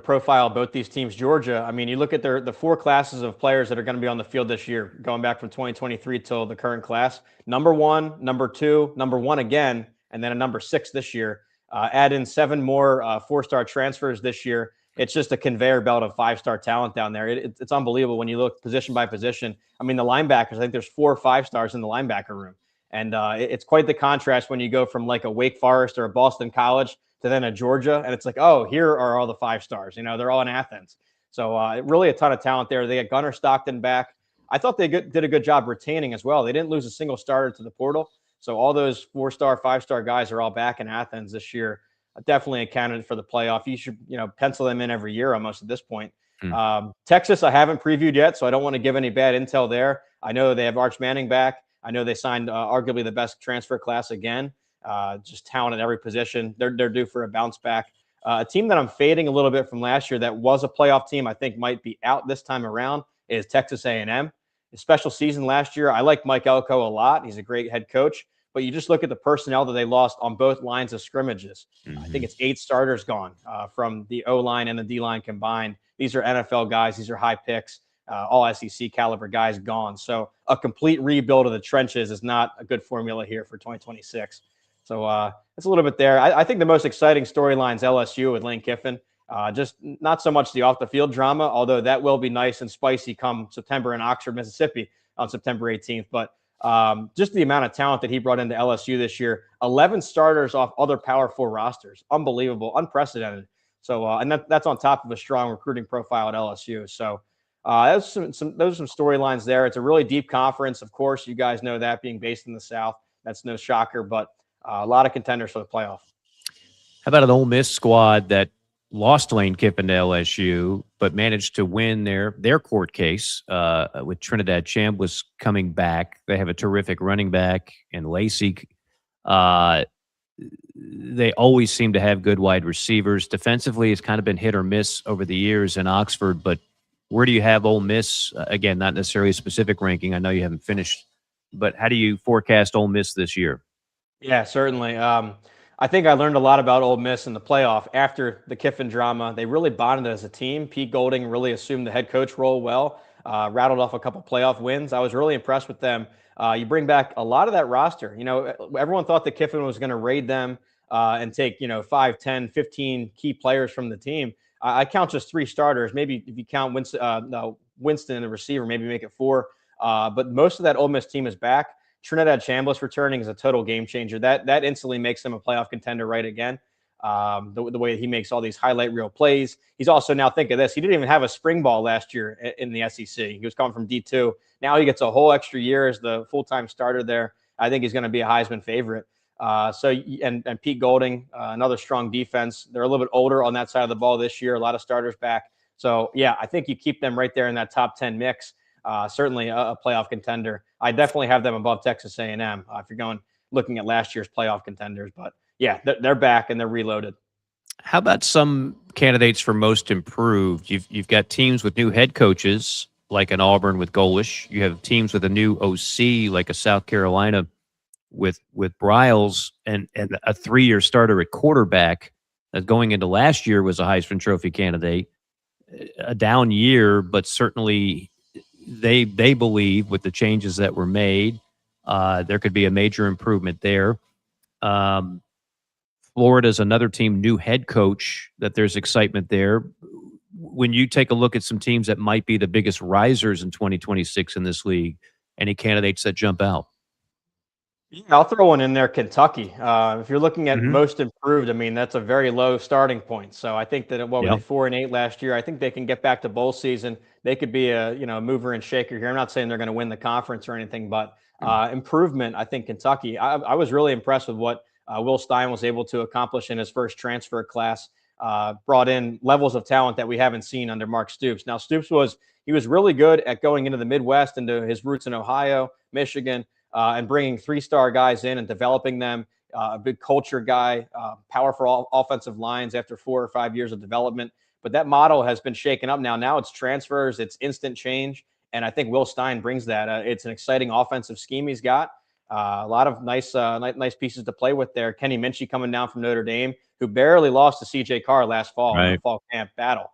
profile of both these teams. Georgia, I mean, you look at the four classes of players that are going to be on the field this year, going back from 2023 till the current class. Number one, number two, number one again, and then a number 6 this year. Add in 7 more 4-star transfers this year. It's just a conveyor belt of 5-star talent down there. It's unbelievable when you look position by position. I mean, the linebackers, I think there's 4 or 5 stars in the linebacker room. And it's quite the contrast when you go from like a Wake Forest or a Boston College to then a Georgia. And it's like, oh, here are all the 5 stars. They're all in Athens. So really a ton of talent there. They got Gunnar Stockton back. I thought they did a good job retaining as well. They didn't lose a single starter to the portal. So all those 4-star, 5-star guys are all back in Athens this year. Definitely a candidate for the playoff. You should, pencil them in every year almost at this point. Texas, I haven't previewed yet, so I don't want to give any bad intel there. I know they have Arch Manning back. I know they signed arguably the best transfer class again. Just talent at every position. They're due for a bounce back. A team that I'm fading a little bit from last year that was a playoff team I think might be out this time around is Texas A&M. His special season last year, I like Mike Elko a lot. He's a great head coach. But you just look at the personnel that they lost on both lines of scrimmages. I think it's 8 starters gone from the O-line and the D-line combined. These are NFL guys. These are high picks. All SEC caliber guys gone. So a complete rebuild of the trenches is not a good formula here for 2026. So it's a little bit there. I think the most exciting storyline is LSU with Lane Kiffin. Just not so much the off the field drama, although that will be nice and spicy come September in Oxford, Mississippi on September 18th. But just the amount of talent that he brought into LSU this year, 11 starters off other Power 4 rosters. Unbelievable, unprecedented. So, and that's on top of a strong recruiting profile at LSU. So, those are some storylines there. It's a really deep conference. Of course, you guys know that being based in the South. That's no shocker, but a lot of contenders for the playoff. How about an Ole Miss squad that lost Lane Kiffin to LSU, but managed to win their court case with Trinidad Chambliss coming back. They have a terrific running back in Lacey. They always seem to have good wide receivers. Defensively, it's kind of been hit or miss over the years in Oxford, but where do you have Ole Miss? Again, not necessarily a specific ranking. I know you haven't finished, but how do you forecast Ole Miss this year? Yeah, certainly. I think I learned a lot about Ole Miss in the playoff after the Kiffin drama. They really bonded as a team. Pete Golding really assumed the head coach role well, rattled off a couple playoff wins. I was really impressed with them. You bring back a lot of that roster. Everyone thought that Kiffin was going to raid them and take, 5, 10, 15 key players from the team. I count just 3 starters. Maybe if you count Winston and the receiver, maybe make it 4. But most of that Ole Miss team is back. Trinidad Chambliss returning is a total game changer. That instantly makes him a playoff contender right again. The way he makes all these highlight reel plays. He's also, now think of this, he didn't even have a spring ball last year in the SEC. He was coming from D2. Now he gets a whole extra year as the full-time starter there. I think he's going to be a Heisman favorite. And Pete Golding, another strong defense. They're a little bit older on that side of the ball this year. A lot of starters back. So yeah, I think you keep them right there in that top 10 mix. Certainly a playoff contender. I definitely have them above Texas A&M if you're looking at last year's playoff contenders. But yeah, they're back and they're reloaded. How about some candidates for most improved? You've got teams with new head coaches like an Auburn with Golish. You have teams with a new OC like a South Carolina with Briles and a 3-year starter at quarterback that going into last year was a Heisman Trophy candidate. A down year, but certainly they believe with the changes that were made, there could be a major improvement there. Florida's another team, new head coach, that there's excitement there. When you take a look at some teams that might be the biggest risers in 2026 in this league, any candidates that jump out? Yeah, I'll throw one in there, Kentucky. If you're looking at most improved, I mean, that's a very low starting point. So I think that were they 4-8 last year? I think they can get back to bowl season. They could be a mover and shaker here. I'm not saying they're going to win the conference or anything, but improvement. I think Kentucky. I was really impressed with what Will Stein was able to accomplish in his first transfer class. Brought in levels of talent that we haven't seen under Mark Stoops. Now Stoops was really good at going into the Midwest, into his roots in Ohio, Michigan. And bringing 3-star guys in and developing them, a big culture guy, powerful offensive lines after 4 or 5 years of development. But that model has been shaken up now. Now it's transfers, it's instant change. And I think Will Stein brings that. It's an exciting offensive scheme he's got. A lot of nice pieces to play with there. Kenny Minchie coming down from Notre Dame, who barely lost to C.J. Carr last fall in the fall camp battle.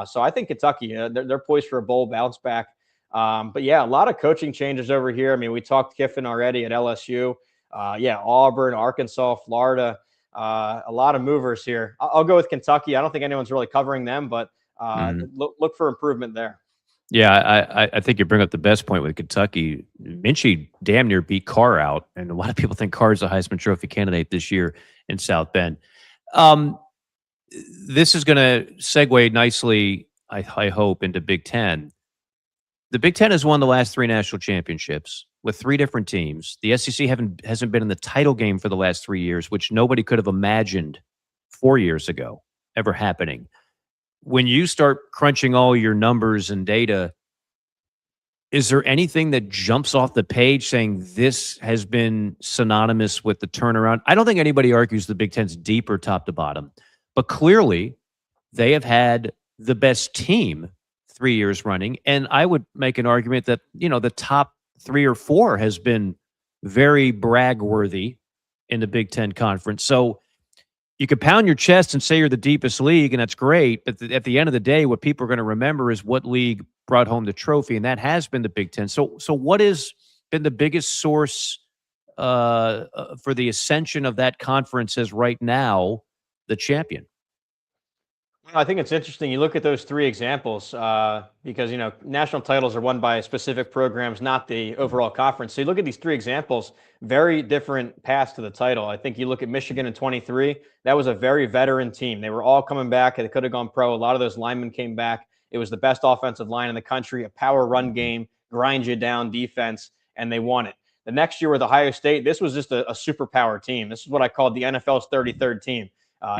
So I think Kentucky, they're poised for a bowl bounce back. But yeah, a lot of coaching changes over here. I mean, we talked Kiffin already at LSU. Auburn, Arkansas, Florida, a lot of movers here. I'll go with Kentucky. I don't think anyone's really covering them, but look for improvement there. Yeah, I think you bring up the best point with Kentucky. Minchie damn near beat Carr out, and a lot of people think Carr's a Heisman Trophy candidate this year in South Bend. This is going to segue nicely, I hope, into Big Ten. The Big Ten has won the last 3 national championships with 3 different teams. The SEC hasn't been in the title game for the last 3 years, which nobody could have imagined 4 years ago ever happening. When you start crunching all your numbers and data, is there anything that jumps off the page saying this has been synonymous with the turnaround? I don't think anybody argues the Big Ten's deeper top to bottom, but clearly they have had the best team 3 years running. And I would make an argument that, the top 3 or 4 has been very brag-worthy in the Big Ten Conference. So you could pound your chest and say you're the deepest league, and that's great. But at the end of the day, what people are going to remember is what league brought home the trophy, and that has been the Big Ten. So what has been the biggest source for the ascension of that conference as right now the champion? I think it's interesting. You look at those 3 examples because, national titles are won by specific programs, not the overall conference. So you look at these 3 examples, very different paths to the title. I think you look at Michigan in 23, that was a very veteran team. They were all coming back. They could have gone pro. A lot of those linemen came back. It was the best offensive line in the country, a power run game, grind you down defense, and they won it. The next year with Ohio State, this was just a superpower team. This is what I called the NFL's 33rd team.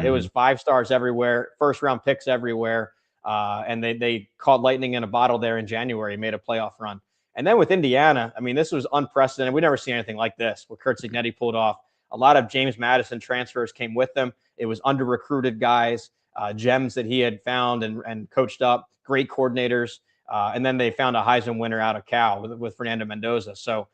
It was 5 stars everywhere, first-round picks everywhere, and they caught lightning in a bottle there in January, made a playoff run. And then with Indiana, I mean, this was unprecedented. We never seen anything like this, what Kurt Cignetti pulled off. A lot of James Madison transfers came with them. It was under-recruited guys, gems that he had found and coached up, great coordinators, and then they found a Heisman winner out of Cal with Fernando Mendoza. So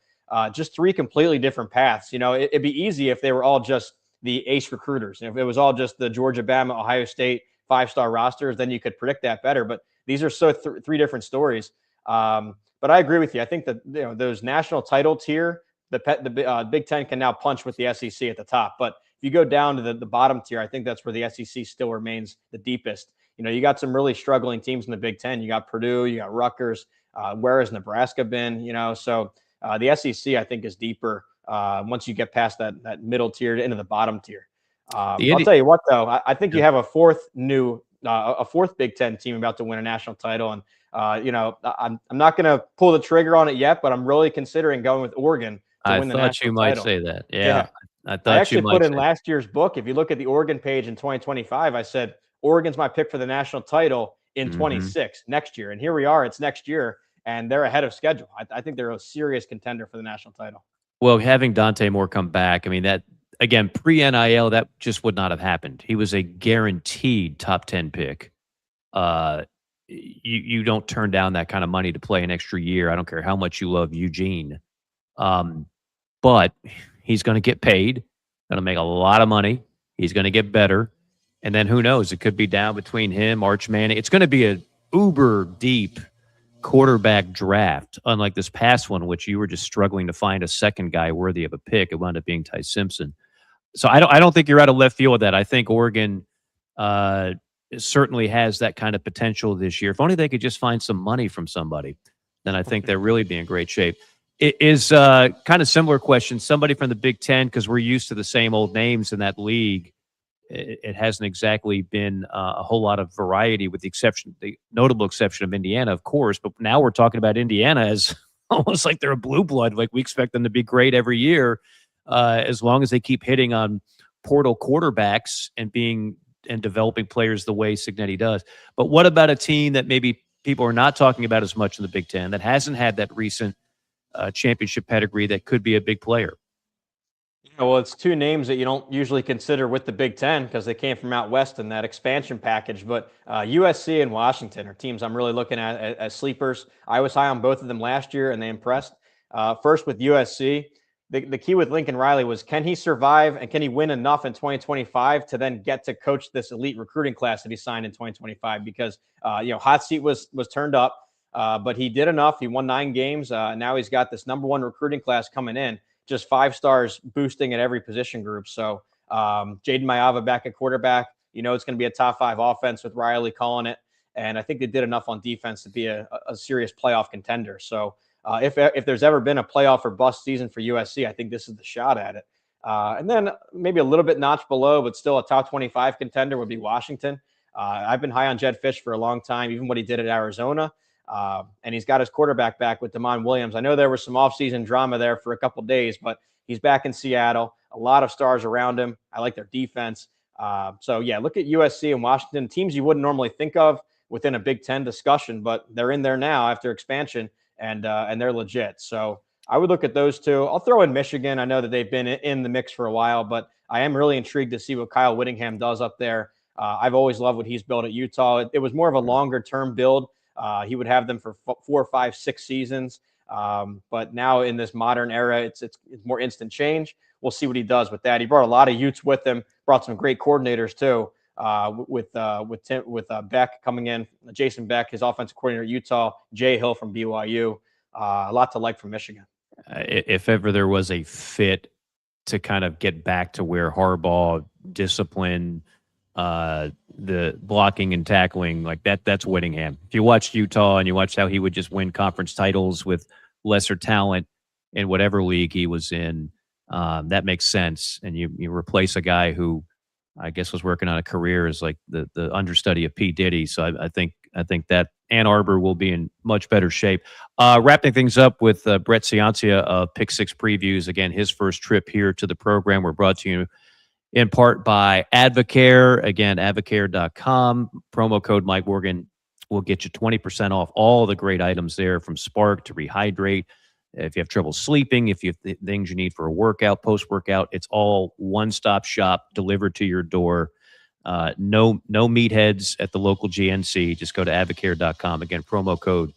just 3 completely different paths. It'd be easy if they were all just the ace recruiters. And if it was all just the Georgia, Bama, Ohio State 5-star rosters, then you could predict that better. But these are three different stories. But I agree with you. I think that those national title tier, the Big Ten can now punch with the SEC at the top. But if you go down to the bottom tier, I think that's where the SEC still remains the deepest. You got some really struggling teams in the Big Ten. You got Purdue, you got Rutgers. Where has Nebraska been? So the SEC, I think, is deeper once you get past that middle tier into the bottom tier. I'll tell you what, though, I think you have a fourth Big Ten team about to win a national title, and I'm not going to pull the trigger on it yet, but I'm really considering going with Oregon to win the national title. I thought you might say that. Yeah. I actually put in last year's book. If you look at the Oregon page in 2025, I said Oregon's my pick for the national title in 26 next year, and here we are. It's next year, and they're ahead of schedule. I think they're a serious contender for the national title. Well, having Dante Moore come back, I mean, that again, pre-NIL, that just would not have happened. He was a guaranteed top 10 pick. You don't turn down that kind of money to play an extra year. I don't care how much you love Eugene. But he's going to get paid, going to make a lot of money. He's going to get better. And then who knows? It could be down between him, Arch Manning. It's going to be an uber deep quarterback draft, unlike this past one, which you were just struggling to find a second guy worthy of a pick. It wound up being Ty Simpson. So I don't think you're out of left field with that. I think Oregon certainly has that kind of potential this year. If only they could just find some money from somebody, then I think they'll really be in great shape. It is kind of similar question. Somebody from the Big Ten, because we're used to the same old names in that league. It hasn't exactly been a whole lot of variety, with the notable exception of Indiana, of course. But now we're talking about Indiana as almost like they're a blue blood. Like we expect them to be great every year, as long as they keep hitting on portal quarterbacks and developing players the way Cignetti does. But what about a team that maybe people are not talking about as much in the Big Ten, that hasn't had that recent championship pedigree, that could be a big player? Well, it's two names that you don't usually consider with the Big Ten because they came from out west in that expansion package. But USC and Washington are teams I'm really looking at as sleepers. I was high on both of them last year, and they impressed. First with USC, the key with Lincoln Riley was, can he survive and can he win enough in 2025 to then get to coach this elite recruiting class that he signed in 2025? Because hot seat was turned up, but he did enough. He won 9 games. Now he's got this number 1 recruiting class coming in. Just 5 stars boosting at every position group. So Jaden Mayava back at quarterback. It's going to be a top 5 offense with Riley calling it. And I think they did enough on defense to be a serious playoff contender. So if there's ever been a playoff or bust season for USC, I think this is the shot at it. And then maybe a little bit notch below, but still a top 25 contender would be Washington. I've been high on Jed Fish for a long time, even what he did at Arizona. And he's got his quarterback back with Damon Williams. I know there was some offseason drama there for a couple of days, but he's back in Seattle. A lot of stars around him. I like their defense. So look at USC and Washington, teams you wouldn't normally think of within a Big Ten discussion, but they're in there now after expansion, and they're legit. So I would look at those two. I'll throw in Michigan. I know that they've been in the mix for a while, but I am really intrigued to see what Kyle Whittingham does up there. I've always loved what he's built at Utah. It was more of a longer-term build. He would have them for 4, 5, 6 seasons. But now in this modern era, it's more instant change. We'll see what he does with that. He brought a lot of Utes with him, brought some great coordinators too, with Beck coming in, Jason Beck, his offensive coordinator at Utah, Jay Hill from BYU. A lot to like from Michigan. If ever there was a fit to kind of get back to where Harbaugh disciplined, the blocking and tackling, like that's Whittingham. If you watched Utah and you watched how he would just win conference titles with lesser talent in whatever league he was in, that makes sense. And you replace a guy who I guess was working on a career as like the understudy of P. Diddy. So I think that Ann Arbor will be in much better shape. Wrapping things up with Brett Ciancia of Pick 6 Previews. Again, his first trip here to the program. We're brought to you in part by Advocare. Again, advocare.com. Promo code Mike Morgan will get you 20% off all the great items there, from Spark to Rehydrate. If you have trouble sleeping, if you have things you need for a workout, post-workout, it's all one-stop shop delivered to your door. No meatheads at the local GNC. Just go to advocare.com. Again, promo code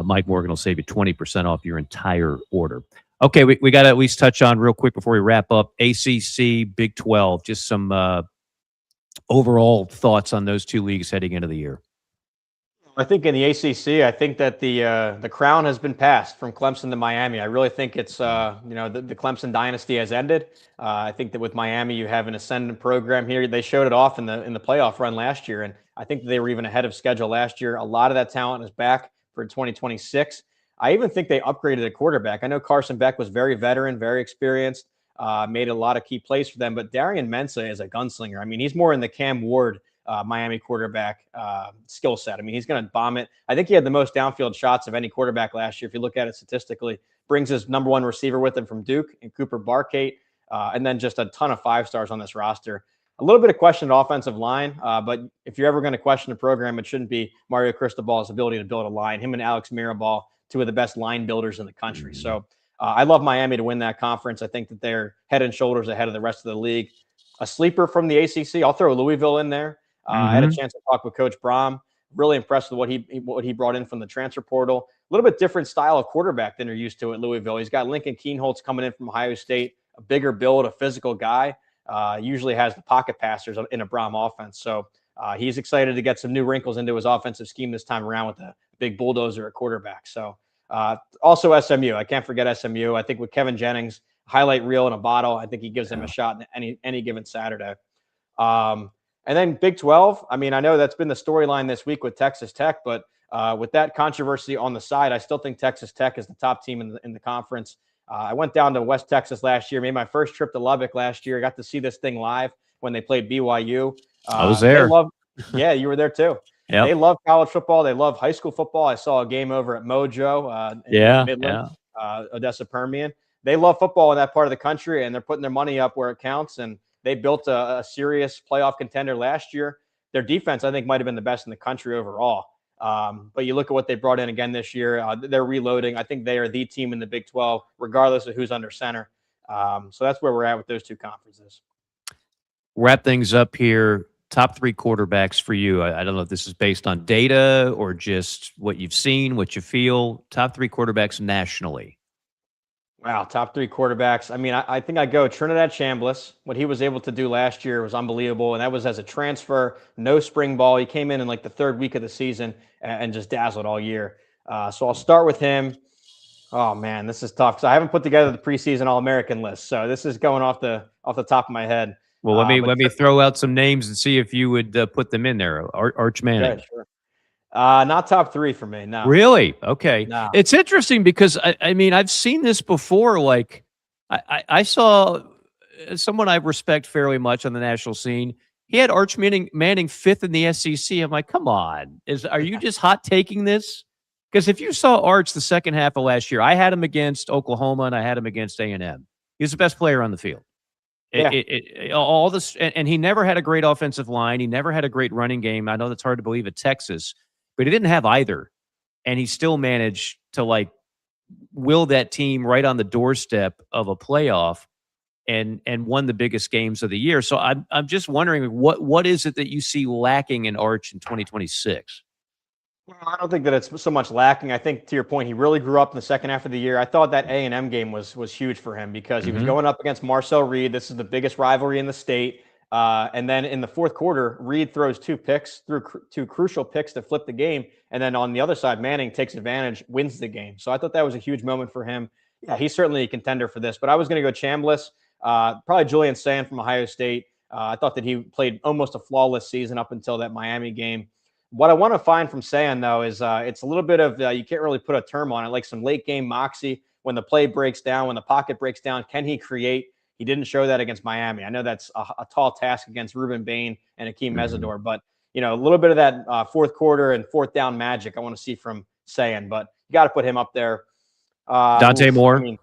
Mike Morgan will save you 20% off your entire order. Okay, we got to at least touch on real quick before we wrap up ACC, Big 12, just some overall thoughts on those two leagues heading into the year. I think in the ACC, I think that the crown has been passed from Clemson to Miami. I really think it's the Clemson dynasty has ended. I think that with Miami, you have an ascendant program here. They showed it off in the playoff run last year, and I think they were even ahead of schedule last year. A lot of that talent is back for 2026. I even think they upgraded a quarterback. I know Carson Beck was very veteran, very experienced, made a lot of key plays for them, but Darian Mensah is a gunslinger. I mean, he's more in the Cam Ward Miami quarterback skill set. I mean, he's going to bomb it. I think he had the most downfield shots of any quarterback last year. If you look at it statistically, brings his number one receiver with him from Duke and Cooper Barkate, and then just a ton of 5-stars on this roster. A little bit of question at offensive line, but if you're ever going to question the program, it shouldn't be Mario Cristobal's ability to build a line. Him and Alex Mirabal, two of the best line builders in the country. So I love Miami to win that conference. I think that they're head and shoulders ahead of the rest of the league. A sleeper from the ACC, I'll throw Louisville in there. I had a chance to talk with Coach Brom. Really impressed with what he brought in from the transfer portal. A little bit different style of quarterback than you're used to at Louisville. He's got Lincoln Keenholz coming in from Ohio State, a bigger build, a physical guy. Usually has the pocket passers in a Brom offense. So he's excited to get some new wrinkles into his offensive scheme this time around with a big bulldozer at quarterback. So also SMU. I can't forget SMU. I think with Kevin Jennings, highlight reel in a bottle, I think he gives them a shot any given Saturday. And then Big 12, I mean, I know that's been the storyline this week with Texas Tech, but with that controversy on the side, I still think Texas Tech is the top team in the conference. I went down to West Texas last year, made my first trip to Lubbock last year. I got to see this thing live when they played BYU. I was there. Yeah, you were there too. Yep. They love college football. They love high school football. I saw a game over at Mojo in Midland, Odessa Permian. They love football in that part of the country, and they're putting their money up where it counts. And they built a serious playoff contender last year. Their defense, I think, might have been the best in the country overall. But you look at what they brought in again this year. They're reloading. I think they are the team in the Big 12, regardless of who's under center. So that's where we're at with those two conferences. Wrap things up here. Top 3 quarterbacks for you. I don't know if this is based on data or just what you've seen, what you feel. Top 3 quarterbacks nationally. Wow, top 3 quarterbacks. I mean, I think I'd go Trinidad Chambliss. What he was able to do last year was unbelievable, and that was as a transfer, no spring ball. He came in like the 3rd week of the season and just dazzled all year. So I'll start with him. Oh man, this is tough because I haven't put together the preseason All-American list, so this is going off the top of my head. Well, let me throw out some names and see if you would put them in there. Arch Manning. Yeah, sure. Not top 3 for me. No. Really? Okay. No. It's interesting because I mean, I've seen this before. Like I saw someone I respect fairly much on the national scene. He had Arch Manning 5th in the SEC. I'm like, come on. Are you just hot taking this? Because if you saw Arch the second half of last year, I had him against Oklahoma and I had him against A&M. He was the best player on the field. Yeah. All this, and he never had a great offensive line. He never had a great running game. I know that's hard to believe at Texas, but he didn't have either. And he still managed to like will that team right on the doorstep of a playoff and won the biggest games of the year. So I'm just wondering what is it that you see lacking in Arch in 2026? Well, I don't think that it's so much lacking. I think to your point, he really grew up in the second half of the year. I thought that A&M game was huge for him because he was going up against Marcel Reed. This is the biggest rivalry in the state. And then in the fourth quarter, Reed throws 2 crucial picks to flip the game. And then on the other side, Manning takes advantage, wins the game. So I thought that was a huge moment for him. Yeah, he's certainly a contender for this. But I was going to go Chambliss, probably Julian Sand from Ohio State. I thought that he played almost a flawless season up until that Miami game. What I want to find from Sand, though, is it's a little bit of you can't really put a term on it, like some late game moxie. When the play breaks down, when the pocket breaks down, can he create? He didn't show that against Miami. I know that's a tall task against Ruben Bain and Akeem Mesidor, but a little bit of that fourth quarter and fourth down magic I want to see from Sand. But you got to put him up there. Dante Moore.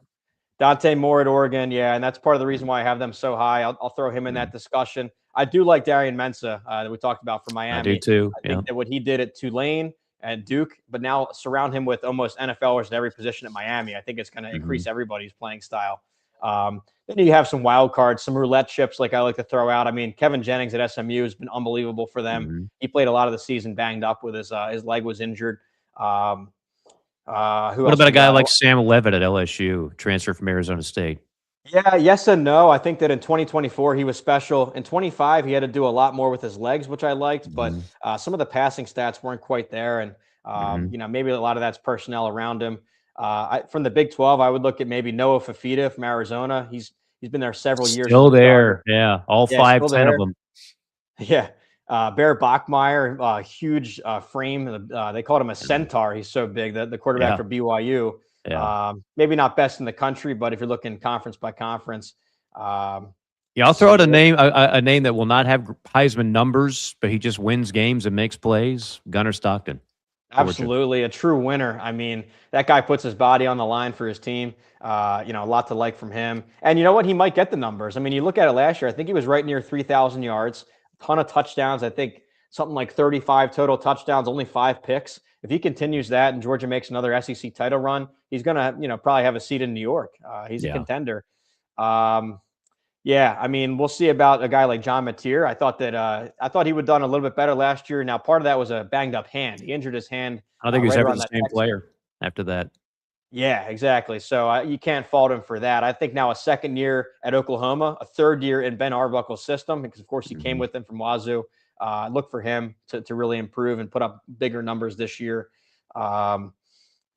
Dante Moore at Oregon, yeah, and that's part of the reason why I have them so high. I'll throw him in that discussion. I do like Darian Mensah that we talked about for Miami. I do too. I think that what he did at Tulane and Duke, but now surround him with almost NFLers at every position at Miami. I think it's going to increase everybody's playing style. Then you have some wild cards, some roulette chips like I like to throw out. I mean, Kevin Jennings at SMU has been unbelievable for them. He played a lot of the season banged up with his leg was injured. Who What else about a we guy got? like Sam Levitt at LSU, transfer from Arizona State? Yeah, yes and no. I think that in 2024 he was special. In 25 he had to do a lot more with his legs, which I liked, but Mhm. some of the passing stats weren't quite there, and Mhm. maybe a lot of that's personnel around him. From the Big 12, I would look at maybe Noah Fafita from Arizona. He's been there several years as Still a starter. there. Yeah, all Yeah, still 5'10" of there. them. Yeah. Bear Bachmeyer, huge frame. They called him a centaur. He's so big. The quarterback Yeah, for BYU. yeah. Maybe not best in the country, but if you're looking conference by conference, Yeah, I'll let's throw see. out a name that will not have Heisman numbers, but he just wins games and makes plays. Gunnar Stockton, Georgia. Absolutely, a true winner. I mean, that guy puts his body on the line for his team. A lot to like from him. And you know what? He might get the numbers. I mean, you look at it last year. I think he was right near 3,000 yards, a ton of touchdowns. I think something like 35 total touchdowns, only 5 picks. If he continues that and Georgia makes another SEC title run, he's gonna, probably have a seat in New York. He's a Yeah, contender. Um, yeah, I mean, we'll see about a guy like John Mateer. I thought he would have done a little bit better last year. Now, part of that was a banged up hand. He injured his hand I don't think he was right ever around the that same Texas game. player after that. Yeah, exactly. So you can't fault him for that. I think now a second year at Oklahoma, a third year in Ben Arbuckle's system, because of course he came Mhm. with him from Wazoo. Look for him to really improve and put up bigger numbers this year. Um,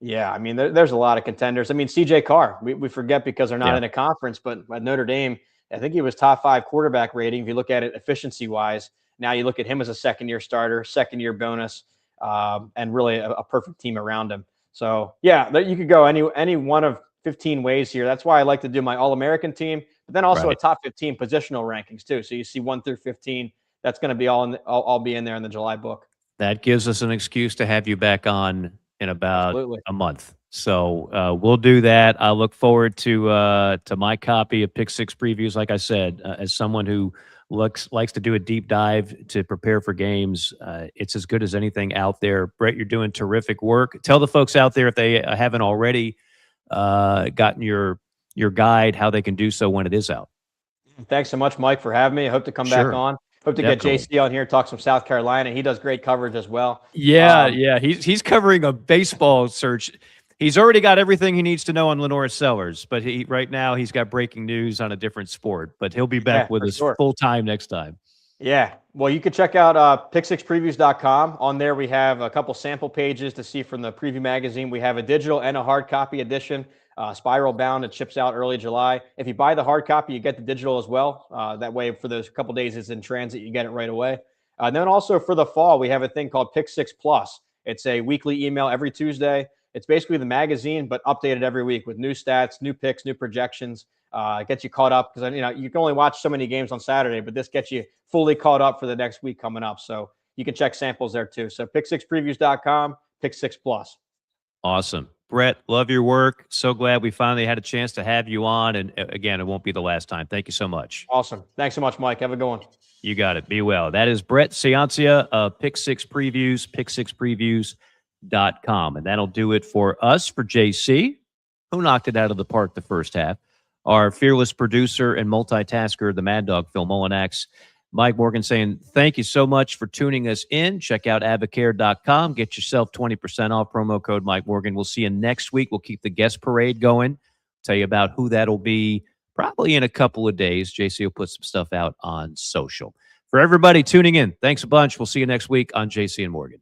yeah, I mean, there's a lot of contenders. I mean, CJ Carr, we forget because they're not Yeah, in a conference, but at Notre Dame, I think he was top 5 quarterback rating. If you look at it efficiency wise, now you look at him as a second year starter, second year bonus, and really a perfect team around him. So yeah, you could go any one of 15 ways here. That's why I like to do my All American team, but then also a right. top 15 positional rankings too. So you see 1 through 15. That's going to be all be in there in the July book. That gives us an excuse to have you back on in about Absolutely. a month. So we'll do that. I look forward to my copy of Pick Six Previews. Like I said, as someone who likes to do a deep dive to prepare for games, it's as good as anything out there. Brett, you're doing terrific work. Tell the folks out there if they haven't already gotten your guide, how they can do so when it is out. Thanks so much, Mike, for having me. I hope to come back Sure, on. Hope to get definitely. JC on here, talk some South Carolina. He does great coverage as well. Yeah, Um, yeah. He's covering a baseball search. He's already got everything he needs to know on Lenora Sellers, but right now he's got breaking news on a different sport. But he'll be yeah, back with for us sure. full time next time. Yeah. Well, you can check out pick6previews.com. On there, we have a couple sample pages to see from the preview magazine. We have a digital and a hard copy edition, spiral bound. It ships out early July. If you buy the hard copy, you get the digital as well. That way, for those couple days it's in transit, you get it right away. And then also for the fall, we have a thing called Pick Six Plus. It's a weekly email every Tuesday. It's basically the magazine, but updated every week with new stats, new picks, new projections. It gets you caught up because you can only watch so many games on Saturday, but this gets you fully caught up for the next week coming up. So you can check samples there too. So pick6previews.com, Pick Six Plus. Awesome. Brett, love your work. So glad we finally had a chance to have you on. And again, it won't be the last time. Thank you so much. Awesome. Thanks so much, Mike. Have a good one. You got it. Be well. That is Brett Ciancia of Pick Six Previews, pick6previews.com. And that'll do it for us, for JC, who knocked it out of the park the first half. Our fearless producer and multitasker, the Mad Dog, Phil Mullinax. Mike Morgan saying, thank you so much for tuning us in. Check out Avocare.com. Get yourself 20% off, promo code Mike Morgan. We'll see you next week. We'll keep the guest parade going. Tell you about who that'll be probably in a couple of days. JC will put some stuff out on social. For everybody tuning in, thanks a bunch. We'll see you next week on JC and Morgan.